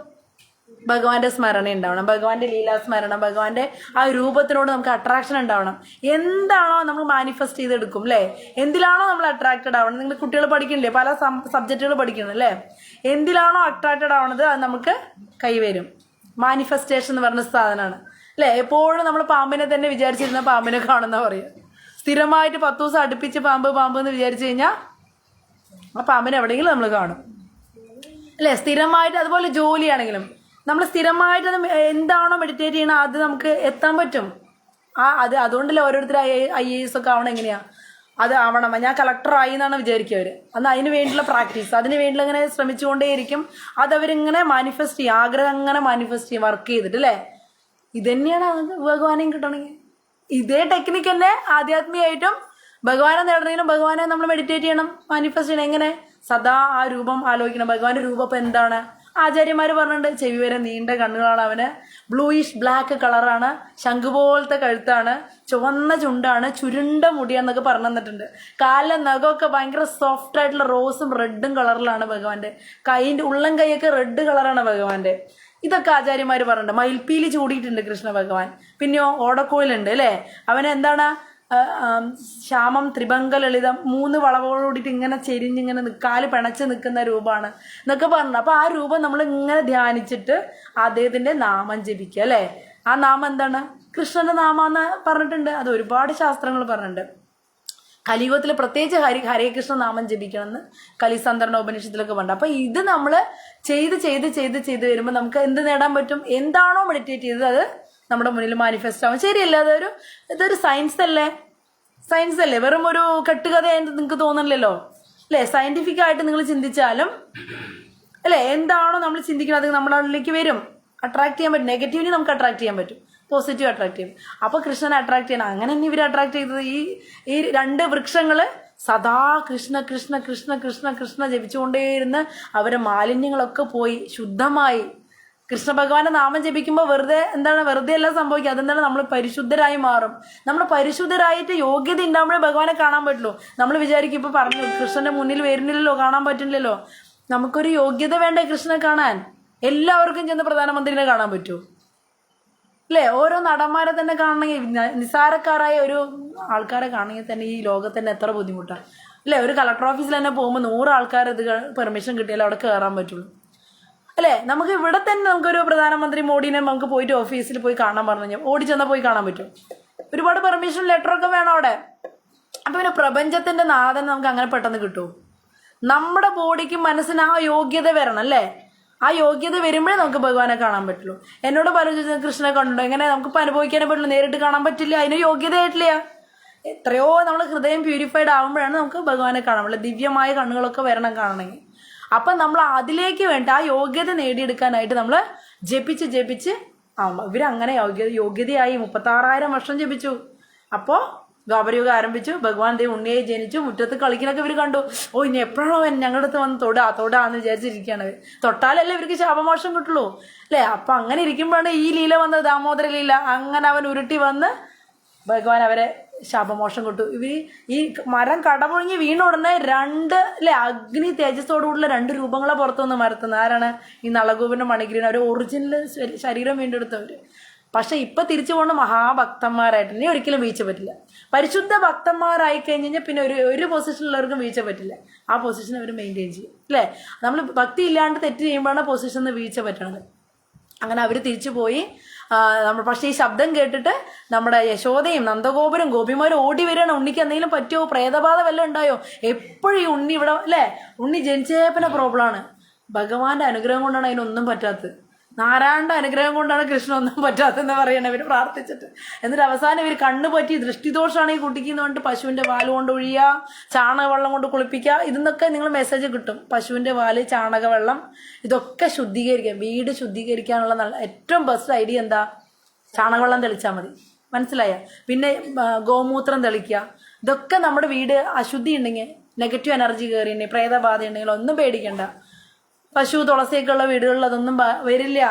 ഭഗവാന്റെ സ്മരണ ഉണ്ടാവണം, ഭഗവാന്റെ ലീലാസ്മരണം, ഭഗവാന്റെ ആ രൂപത്തിനോട് നമുക്ക് അട്രാക്ഷൻ ഉണ്ടാവണം. എന്താണോ നമ്മൾ മാനിഫെസ്റ്റ് ചെയ്തെടുക്കും അല്ലേ? എന്തിലാണോ നമ്മൾ അട്രാക്റ്റഡ് ആവണം? നിങ്ങൾ കുട്ടികൾ പഠിക്കണില്ലേ, പല സബ്ജക്റ്റുകൾ പഠിക്കണം അല്ലേ? എന്തിലാണോ അട്രാക്റ്റഡ് ആവണത് അത് നമുക്ക് കൈവരും. മാനിഫെസ്റ്റേഷൻ എന്ന് പറഞ്ഞ സാധനമാണ് അല്ലേ? എപ്പോഴും നമ്മൾ പാമ്പിനെ തന്നെ വിചാരിച്ചിരുന്ന പാമ്പിനെ കാണുന്ന പറയുക. സ്ഥിരമായിട്ട് 10 ദിവസം അടുപ്പിച്ച് പാമ്പ് എന്ന് വിചാരിച്ചു കഴിഞ്ഞാൽ ആ പാമ്പിനെ എവിടെയെങ്കിലും നമ്മൾ കാണും അല്ലേ? സ്ഥിരമായിട്ട്. അതുപോലെ ജോലിയാണെങ്കിലും നമ്മൾ സ്ഥിരമായിട്ട് എന്താണോ മെഡിറ്റേറ്റ് ചെയ്യണം അത് നമുക്ക് എത്താൻ പറ്റും. അതുകൊണ്ടല്ലേ ഓരോരുത്തർ IAS ഒക്കെ ആവണം. എങ്ങനെയാ അത് ആവണം? ഞാൻ കളക്ടറായി എന്നാണ് വിചാരിക്കുക അവർ. അന്ന് അതിന് വേണ്ടിയുള്ള പ്രാക്ടീസ്, അതിന് വേണ്ടിയുള്ള ഇങ്ങനെ ശ്രമിച്ചുകൊണ്ടേയിരിക്കും. അതവരിങ്ങനെ മാനിഫെസ്റ്റ് ചെയ്യും, ആഗ്രഹം അങ്ങനെ മാനിഫെസ്റ്റ് ചെയ്യും, വർക്ക് ചെയ്തിട്ട് അല്ലേ? ഇതന്നെയാണ് ഭഗവാനെയും കിട്ടണമെങ്കിൽ ഇതേ ടെക്നിക്ക് തന്നെ ആധ്യാത്മികമായിട്ടും ഭഗവാനെ നേടണമെങ്കിലും ഭഗവാനെ നമ്മൾ മെഡിറ്റേറ്റ് ചെയ്യണം, മാനിഫെസ്റ്റ് ചെയ്യണം. എങ്ങനെ? സദാ ആ രൂപം ആലോചിക്കണം. ഭഗവാന്റെ രൂപം ഇപ്പം എന്താണ്? ആചാര്യന്മാർ പറഞ്ഞിട്ടുണ്ട്, ചെവി വരെ നീണ്ട കണ്ണുകളാണ് അവന്, ബ്ലൂയിഷ് ബ്ലാക്ക് കളറാണ്, ശംഖു പോലത്തെ കഴുത്താണ്, ചുവന്ന ചുണ്ടാണ്, ചുരുണ്ട മുടിയാന്നൊക്കെ പറഞ്ഞു തന്നിട്ടുണ്ട്. കാലിലെ നഖമൊക്കെ ഭയങ്കര സോഫ്റ്റ് ആയിട്ടുള്ള റോസും റെഡും കളറിലാണ് ഭഗവാന്റെ. ഉള്ളം കൈയൊക്കെ റെഡ് കളറാണ് ഭഗവാന്റെ. ഇതൊക്കെ ആചാര്യന്മാർ പറഞ്ഞിട്ടുണ്ട്. മയിൽപ്പീലി ചൂടിയിട്ടുണ്ട് കൃഷ്ണ ഭഗവാൻ. പിന്നെയോ ഓടക്കോയിലുണ്ട് അല്ലേ? അവന് എന്താണ്? ശ്യാമം ത്രിഭംഗ ലളിതം, 3 വളവോടുകൂടിയിട്ട് ഇങ്ങനെ ചെരിഞ്ഞിങ്ങനെ കാല് പിണച്ച് നിൽക്കുന്ന രൂപമാണ് എന്നൊക്കെ പറഞ്ഞു. അപ്പൊ ആ രൂപം നമ്മൾ ഇങ്ങനെ ധ്യാനിച്ചിട്ട് അദ്ദേഹത്തിന്റെ നാമം ജപിക്കുക അല്ലേ? ആ നാമം എന്താണ്? കൃഷ്ണന്റെ നാമെന്ന് പറഞ്ഞിട്ടുണ്ട്. അത് ഒരുപാട് ശാസ്ത്രങ്ങൾ പറഞ്ഞിട്ടുണ്ട്. കലിയുഗത്തിൽ പ്രത്യേകിച്ച് ഹരേ കൃഷ്ണ നാമം ജപിക്കണമെന്ന് കലിസന്ധരണ ഉപനിഷത്തിലൊക്കെ പറഞ്ഞു. അപ്പൊ ഇത് നമ്മൾ ചെയ്ത് വരുമ്പോൾ നമുക്ക് എന്ത് നേടാൻ പറ്റും? എന്താണോ മെഡിറ്റേറ്റ് ചെയ്തത് അത് നമ്മുടെ മുന്നിൽ മാനിഫെസ്റ്റ് ആവും. ശരിയല്ല? ഇതൊരു സയൻസ് അല്ലേ? വെറും ഒരു കെട്ടുകഥയായിട്ട് നിങ്ങൾക്ക് തോന്നുന്നില്ലല്ലോ അല്ലേ? സയന്റിഫിക് ആയിട്ട് നിങ്ങൾ ചിന്തിച്ചാലും അല്ലേ, എന്താണോ നമ്മൾ ചിന്തിക്കുന്നത് അത് നമ്മുടെ ഉള്ളിലേക്ക് വരും. അട്രാക്ട് ചെയ്യാൻ പറ്റും. നെഗറ്റീവിനെ നമുക്ക് അട്രാക്ട് ചെയ്യാൻ പറ്റും, പോസിറ്റീവ് അട്രാക്ട് ചെയ്യും. അപ്പൊ കൃഷ്ണനെ അട്രാക്ട് ചെയ്യണം. അങ്ങനെ തന്നെ ഇവർ അട്രാക്ട് ചെയ്തത് ഈ 2 വൃക്ഷങ്ങള് സദാ കൃഷ്ണ കൃഷ്ണ കൃഷ്ണ കൃഷ്ണ കൃഷ്ണ ജപിച്ചുകൊണ്ടേയിരുന്ന് അവരെ മാലിന്യങ്ങളൊക്കെ പോയി ശുദ്ധമായി കൃഷ്ണ ഭഗവാന്റെ നാമം ജപിക്കുമ്പോൾ വെറുതെ എല്ലാം സംഭവിക്കുക. അതെന്താണ്? നമ്മൾ പരിശുദ്ധരായി മാറും. നമ്മൾ പരിശുദ്ധരായിട്ട് യോഗ്യത ഉണ്ടാകുമ്പോഴേ ഭഗവാനെ കാണാൻ പറ്റുള്ളൂ. നമ്മൾ വിചാരിക്കും, ഇപ്പൊ പറഞ്ഞു കൃഷ്ണന്റെ മുന്നിൽ വരുന്നില്ലല്ലോ, കാണാൻ പറ്റില്ലല്ലോ. നമുക്കൊരു യോഗ്യത വേണ്ടേ കൃഷ്ണനെ കാണാൻ? എല്ലാവർക്കും ചെന്ന് പ്രധാനമന്ത്രിനെ കാണാൻ പറ്റൂ അല്ലേ? ഓരോ നടന്മാരെ തന്നെ കാണണമെങ്കിൽ, നിസ്സാരക്കാരായ ഒരു ആൾക്കാരെ കാണണമെങ്കിൽ തന്നെ ഈ ലോകത്ത് തന്നെ എത്ര ബുദ്ധിമുട്ടാണ് അല്ലേ? ഒരു കളക്ടർ ഓഫീസിൽ തന്നെ പോകുമ്പോൾ 100 ആൾക്കാർ ഇത് പെർമിഷൻ കിട്ടിയാലേ അവിടെ കയറാൻ പറ്റുള്ളൂ അല്ലേ? നമുക്ക് ഇവിടെ തന്നെ നമുക്കൊരു പ്രധാനമന്ത്രി മോഡിനെ നമുക്ക് പോയിട്ട് ഓഫീസിൽ പോയി കാണാൻ പറഞ്ഞു കഴിഞ്ഞാൽ ഓടിച്ചെന്നാൽ പോയി കാണാൻ പറ്റും. ഒരുപാട് പെർമിഷൻ ലെറ്ററൊക്കെ വേണം അവിടെ. അപ്പം പിന്നെ പ്രപഞ്ചത്തിന്റെ നാഥൻ നമുക്ക് അങ്ങനെ പെട്ടെന്ന് കിട്ടുമോ? നമ്മുടെ ബോഡിക്കും മനസ്സിന് ആ യോഗ്യത വരണം അല്ലേ? ആ യോഗ്യത വരുമ്പോഴേ നമുക്ക് ഭഗവാനെ കാണാൻ പറ്റുള്ളൂ. എന്നോട് പറഞ്ഞു കൃഷ്ണനെ കണ്ടോ, എങ്ങനെ നമുക്കിപ്പോൾ അനുഭവിക്കാനേ പറ്റുള്ളൂ, നേരിട്ട് കാണാൻ പറ്റില്ല, അതിന് യോഗ്യതയായിട്ടില്ല. എത്രയോ നമ്മൾ ഹൃദയം പ്യൂരിഫൈഡ് ആകുമ്പോഴാണ് നമുക്ക് ഭഗവാനെ കാണാൻ പറ്റില്ല. ദിവ്യമായ കണ്ണുകളൊക്കെ വരണം കാണണമെങ്കിൽ. അപ്പം നമ്മൾ അതിലേക്ക് വേണ്ട ആ യോഗ്യത നേടിയെടുക്കാനായിട്ട് നമ്മൾ ജപിച്ച് ഇവരങ്ങനെ യോഗ്യതയായി 36,000 വർഷം ജപിച്ചു. അപ്പോൾ ദ്വാപരയുഗം ആരംഭിച്ചു. ഭഗവാൻ ദൈവം ഉണ്ണിയെ ജനിച്ചു. മുറ്റത്ത് കളിക്കുന്നൊക്കെ ഇവർ കണ്ടു. ഓ, ഇനി എപ്പോഴാണോ ഞങ്ങളുടെ അടുത്ത് വന്ന് തൊടാന്ന് വിചാരിച്ചിരിക്കുകയാണ് അവർ. തൊട്ടാലല്ലേ ഇവർക്ക് ശാപമോക്ഷം കിട്ടുള്ളൂ അല്ലേ? അപ്പം അങ്ങനെ ഇരിക്കുമ്പോഴാണ് ഈ ലീല വന്നത്, ദാമോദര ലീല. അങ്ങനെ അവൻ ഉരുട്ടി വന്ന് ഭഗവാൻ അവരെ ശാപമോക്ഷം കിട്ടു. ഈ മരം കടപുഴങ്ങി വീണ ഉടനെ 2 അഗ്നി തേജസ്സോടുകൂടിയുള്ള 2 രൂപങ്ങളെ പുറത്തു വന്ന് മരത്തുന്നത്. ആരാണ്? ഈ നളഗോപന്റെ മണിഗ്രീൻ. അവർ ഒറിജിനൽ ശരീരം വീണ്ടെടുത്തവര്. പക്ഷെ ഇപ്പൊ തിരിച്ചു പോകുന്ന മഹാഭക്തന്മാരായിട്ട് ഇനി ഒരിക്കലും വീഴ്ച പറ്റില്ല. പരിശുദ്ധ ഭക്തന്മാരായി കഴിഞ്ഞാൽ പിന്നെ ഒരു പൊസിഷനിലുള്ളവർക്കും വീഴ്ച പറ്റില്ല. ആ പൊസിഷൻ അവർ മെയിൻറ്റെയിൻ ചെയ്യും അല്ലേ? നമ്മൾ ഭക്തി ഇല്ലാണ്ട് തെറ്റ് ചെയ്യുമ്പോഴാണ് പൊസിഷനിൽ വീഴ്ച പറ്റണത്. അങ്ങനെ അവർ തിരിച്ചു പോയി. പക്ഷേ ഈ ശബ്ദം കേട്ടിട്ട് നമ്മുടെ യശോദയും നന്ദഗോപുരം ഗോപിമാരും ഓടി വരികയാണ്. ഉണ്ണിക്ക് എന്തെങ്കിലും പറ്റുമോ, പ്രേതബാധ വല്ലതും ഉണ്ടായോ? എപ്പോഴും ഈ ഉണ്ണി ഇവിടെ അല്ലേ, ഉണ്ണി ജനിച്ചേപ്പിന്റെ പ്രോബ്ലമാണ്. ഭഗവാന്റെ അനുഗ്രഹം കൊണ്ടാണ് അതിനൊന്നും പറ്റാത്തത്. നാരായണന്റെ അനുഗ്രഹം കൊണ്ടാണ് കൃഷ്ണനൊന്നും പറ്റാത്തെന്ന് പറയണേ ഇവർ പ്രാർത്ഥിച്ചിട്ട്. എന്നിട്ട് അവസാനം ഇവർ കണ്ണു പറ്റി ദൃഷ്ടിദോഷമാണ് ഈ കുട്ടിക്ക് എന്ന് പറഞ്ഞിട്ട് പശുവിന്റെ വാല് കൊണ്ട് ഒഴിയുക, ചാണകവെള്ളം കൊണ്ട് കുളിപ്പിക്കുക. ഇതെന്നൊക്കെ നിങ്ങൾ മെസ്സേജ് കിട്ടും. പശുവിന്റെ വാല്, ചാണകവെള്ളം, ഇതൊക്കെ ശുദ്ധീകരിക്കുക. വീട് ശുദ്ധീകരിക്കാനുള്ള ഏറ്റവും ബെസ്റ്റ് ഐഡിയ എന്താ? ചാണകവെള്ളം തെളിച്ചാൽ മതി. മനസ്സിലായ? പിന്നെ ഗോമൂത്രം തെളിക്കുക. ഇതൊക്കെ നമ്മുടെ വീട് അശുദ്ധി ഉണ്ടെങ്കിൽ, നെഗറ്റീവ് എനർജി കയറിയുണ്ടെങ്കിൽ, പ്രേതബാധ ഉണ്ടെങ്കിൽ ഒന്നും പേടിക്കണ്ട. പശു തുളസിയൊക്കെ ഉള്ള വീടുകളിൽ അതൊന്നും വരില്ല.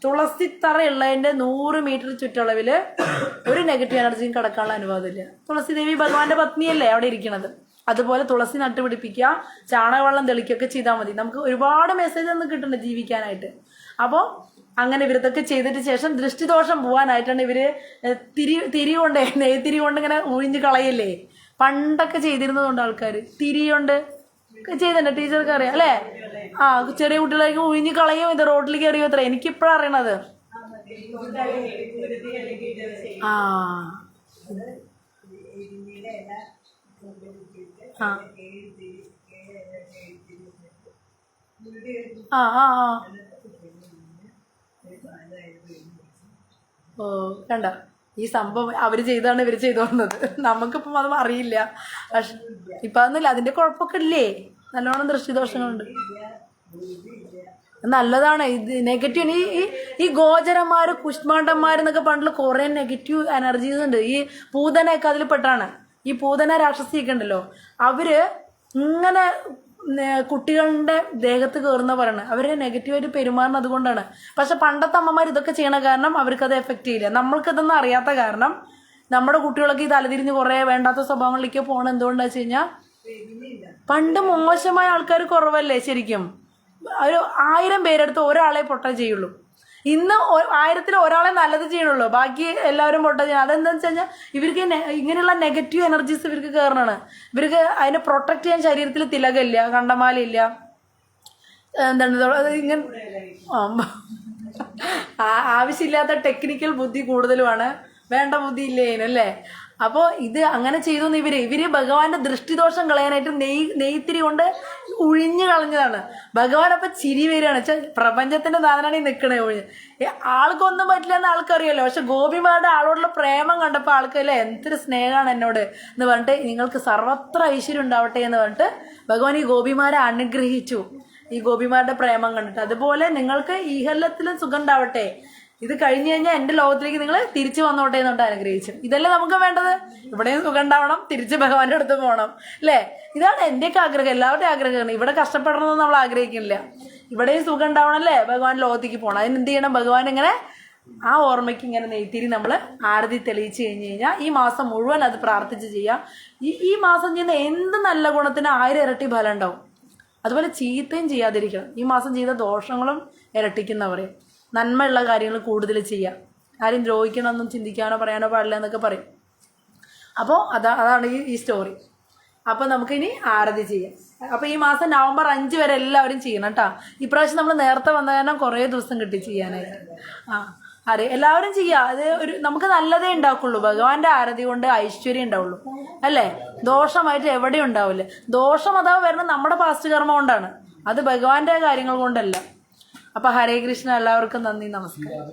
തുളസി തറയുള്ളതിന്റെ 100 മീറ്റർ ചുറ്റളവിൽ ഒരു നെഗറ്റീവ് എനർജിയും കടക്കാനുള്ള അനുവാദമില്ല. തുളസി ദേവി ഭഗവാന്റെ പത്നിയല്ലേ അവിടെ ഇരിക്കുന്നത്. അതുപോലെ തുളസി നട്ടുപിടിപ്പിക്കുക, ചാണകവെള്ളം തെളിക്കുകയൊക്കെ ചെയ്താൽ മതി. നമുക്ക് ഒരുപാട് മെസ്സേജ് ഒന്നും കിട്ടുന്നുണ്ട് ജീവിക്കാനായിട്ട്. അപ്പോൾ അങ്ങനെ ഇവരതൊക്കെ ചെയ്തിട്ട് ശേഷം ദൃഷ്ടിദോഷം പോകാനായിട്ടാണ് ഇവര് തിരി കൊണ്ട് നെയ്ത്തിരി കൊണ്ട് ഇങ്ങനെ ഒഴിഞ്ഞ് കളയല്ലേ. പണ്ടൊക്കെ ചെയ്തിരുന്നതുകൊണ്ട് ആൾക്കാർ തിരി കൊണ്ട് ചെയ്തിട്ടുണ്ട്. ടീച്ചർക്ക് അറിയാം അല്ലേ? ആ, ചെറിയ കുട്ടികളായിരിക്കും ഒഴിഞ്ഞ് കളയും. ഇത് റോഡിലേക്ക് എറിയോ അത്ര. എനിക്കിപ്പോഴാണ് അറിയണത്. ആ ആ ആ ആ ഓ, കണ്ട ഈ സംഭവം അവര് ചെയ്താണ് ഇവര് ചെയ്തു വന്നത്. നമുക്കിപ്പം അത് അറിയില്ല. പക്ഷെ ഇപ്പൊ അതൊന്നുമില്ല. അതിന്റെ കുഴപ്പമൊക്കെ ഇല്ലേ? നല്ലോണം ദൃഷ്ടിദോഷങ്ങളുണ്ട്. നല്ലതാണ് ഇത്. നെഗറ്റീവ് ഈ ഗോചരന്മാര്, കുഷ്മാണ്ഡന്മാരെന്നൊക്കെ പണ്ടുള്ള കുറെ നെഗറ്റീവ് എനർജീസ് ഉണ്ട്. ഈ പൂതനയൊക്കെ അതിൽ പെട്ടാണ്. ഈ പൂതന രാക്ഷസിയൊക്കെ ഉണ്ടല്ലോ, അവര് ഇങ്ങനെ കുട്ടികളുടെ ദേഹത്ത് കയറുന്ന പറയണത്. അവരെ നെഗറ്റീവായിട്ട് പെരുമാറുന്നത് അതുകൊണ്ടാണ്. പക്ഷെ പണ്ടത്തെ അമ്മമാർ ഇതൊക്കെ ചെയ്യണ കാരണം അവർക്കത് എഫക്റ്റ് ചെയ്യില്ല. നമ്മൾക്കിതൊന്നും അറിയാത്ത കാരണം നമ്മുടെ കുട്ടികളൊക്കെ ഈ തലതിരിഞ്ഞ് കുറെ വേണ്ടാത്ത സ്വഭാവങ്ങളിലേക്ക് പോകണം. എന്തുകൊണ്ടാ വെച്ച് കഴിഞ്ഞാൽ പണ്ട് മോശമായ ആൾക്കാർ കുറവല്ലേ ശരിക്കും. ഒരു 1000 പേരെടുത്ത് ഒരാളെ പൊട്ട ചെയ്യുള്ളൂ. ഇന്ന് 1000-ൽ ഒരാളെ നല്ലത് ചെയ്യണുള്ളൂ, ബാക്കി എല്ലാവരും പൊട്ട ചെയ്യണം. അതെന്താണെന്ന് വെച്ച് കഴിഞ്ഞാൽ ഇവർക്ക് ഇങ്ങനെയുള്ള നെഗറ്റീവ് എനർജീസ് ഇവർക്ക് കയറണതാണ്. ഇവർക്ക് അതിനെ പ്രൊട്ടക്ട് ചെയ്യാൻ ശരീരത്തിൽ തിലകമില്ല, കണ്ടമാലില്ല, എന്താണ് ഇങ്ങനെ ആവശ്യമില്ലാത്ത ടെക്നിക്കൽ ബുദ്ധി കൂടുതലുമാണ്, വേണ്ട ബുദ്ധി ഇല്ലേനല്ലേ. അപ്പോൾ ഇത് അങ്ങനെ ചെയ്തു. ഇവര് ഭഗവാന്റെ ദൃഷ്ടിദോഷം കളയാനായിട്ട് നെയ്ത്തിരി കൊണ്ട് ഒഴിഞ്ഞു കളഞ്ഞതാണ്. ഭഗവാൻ അപ്പൊ ചിരി വരികയാണ്. പ്രപഞ്ചത്തിന്റെ നാഥനാണ് ഈ നിൽക്കണേ. ആൾക്കൊന്നും പറ്റില്ല എന്ന് ആൾക്കറിയാലോ. പക്ഷെ ഗോപിമാരുടെ ആളോടുള്ള പ്രേമം കണ്ടപ്പോൾ ആൾക്കല്ലേ എന്തൊരു സ്നേഹമാണ് എന്നോട് എന്ന് പറഞ്ഞിട്ട്, നിങ്ങൾക്ക് സർവത്ര ഐശ്വര്യം ഉണ്ടാവട്ടെ എന്ന് പറഞ്ഞിട്ട് ഭഗവാൻ ഈ ഗോപിമാരെ അനുഗ്രഹിച്ചു. ഈ ഗോപിമാരുടെ പ്രേമം കണ്ടിട്ട്. അതുപോലെ നിങ്ങൾക്ക് ഈഹല്ലത്തിലും സുഖം ഉണ്ടാവട്ടെ, ഇത് കഴിഞ്ഞു കഴിഞ്ഞാൽ എന്റെ ലോകത്തിലേക്ക് നിങ്ങൾ തിരിച്ചു വന്നോട്ടെ എന്നിട്ട് അനുഗ്രഹിച്ചു. ഇതല്ലേ നമുക്ക് വേണ്ടത്. ഇവിടെയും സുഖം ഉണ്ടാവണം, തിരിച്ച് ഭഗവാന്റെ അടുത്ത് പോകണം അല്ലേ. ഇതാണ് എന്റെയൊക്കെ ആഗ്രഹം, എല്ലാവരുടെയും ആഗ്രഹമാണ്. ഇവിടെ കഷ്ടപ്പെടണമെന്ന് നമ്മൾ ആഗ്രഹിക്കുന്നില്ല. ഇവിടെയും സുഖം ഉണ്ടാവണമല്ലേ, ഭഗവാൻ ലോകത്തേക്ക് പോകണം. അതിന് എന്ത് ചെയ്യണം? ഭഗവാൻ ഇങ്ങനെ ആ ഓർമ്മയ്ക്ക് ഇങ്ങനെ നെയ്ത്തിരി നമ്മൾ ആരതി തെളിയിച്ച് കഴിഞ്ഞ് കഴിഞ്ഞാൽ ഈ മാസം മുഴുവൻ അത് പ്രാർത്ഥിച്ച് ചെയ്യുക. ഈ മാസം ചെയ്യുന്ന എന്ത് നല്ല ഗുണത്തിന് 1000 ഇരട്ടി ഫലം ഉണ്ടാവും. അതുപോലെ ചീത്തയും ചെയ്യാതിരിക്കണം. ഈ മാസം ചെയ്ത ദോഷങ്ങളും ഇരട്ടിക്കുന്ന പറയും. നന്മയുള്ള കാര്യങ്ങൾ കൂടുതൽ ചെയ്യുക. ആരും ദ്രോഹിക്കണമെന്നും ചിന്തിക്കാനോ പറയാനോ പാടില്ല എന്നൊക്കെ പറയും. അപ്പോൾ അതാണ് ഈ സ്റ്റോറി. അപ്പോൾ നമുക്കിനി ആരതി ചെയ്യാം. അപ്പോൾ ഈ മാസം നവംബർ 5 വരെ എല്ലാവരും ചെയ്യണം കേട്ടോ. ഇപ്രാവശ്യം നമ്മൾ നേരത്തെ വന്ന കാരണം കുറേ ദിവസം കിട്ടി ചെയ്യാനായിട്ട്. എല്ലാവരും ചെയ്യുക. അത് നമുക്ക് നല്ലതേ ഉണ്ടാക്കുള്ളൂ. ഭഗവാന്റെ ആരതി കൊണ്ട് ഐശ്വര്യം ഉണ്ടാവുള്ളൂ അല്ലേ? ദോഷമായിട്ട് എവിടെയും ഉണ്ടാവില്ല. ദോഷം അഥവാ വരുന്നത് നമ്മുടെ പാസ്റ്റ് കർമ്മ കൊണ്ടാണ്, അത് ഭഗവാന്റെ കാര്യങ്ങൾ കൊണ്ടല്ല. അപ്പോൾ ഹരേ കൃഷ്ണ, എല്ലാവർക്കും നന്ദി, നമസ്കാരം.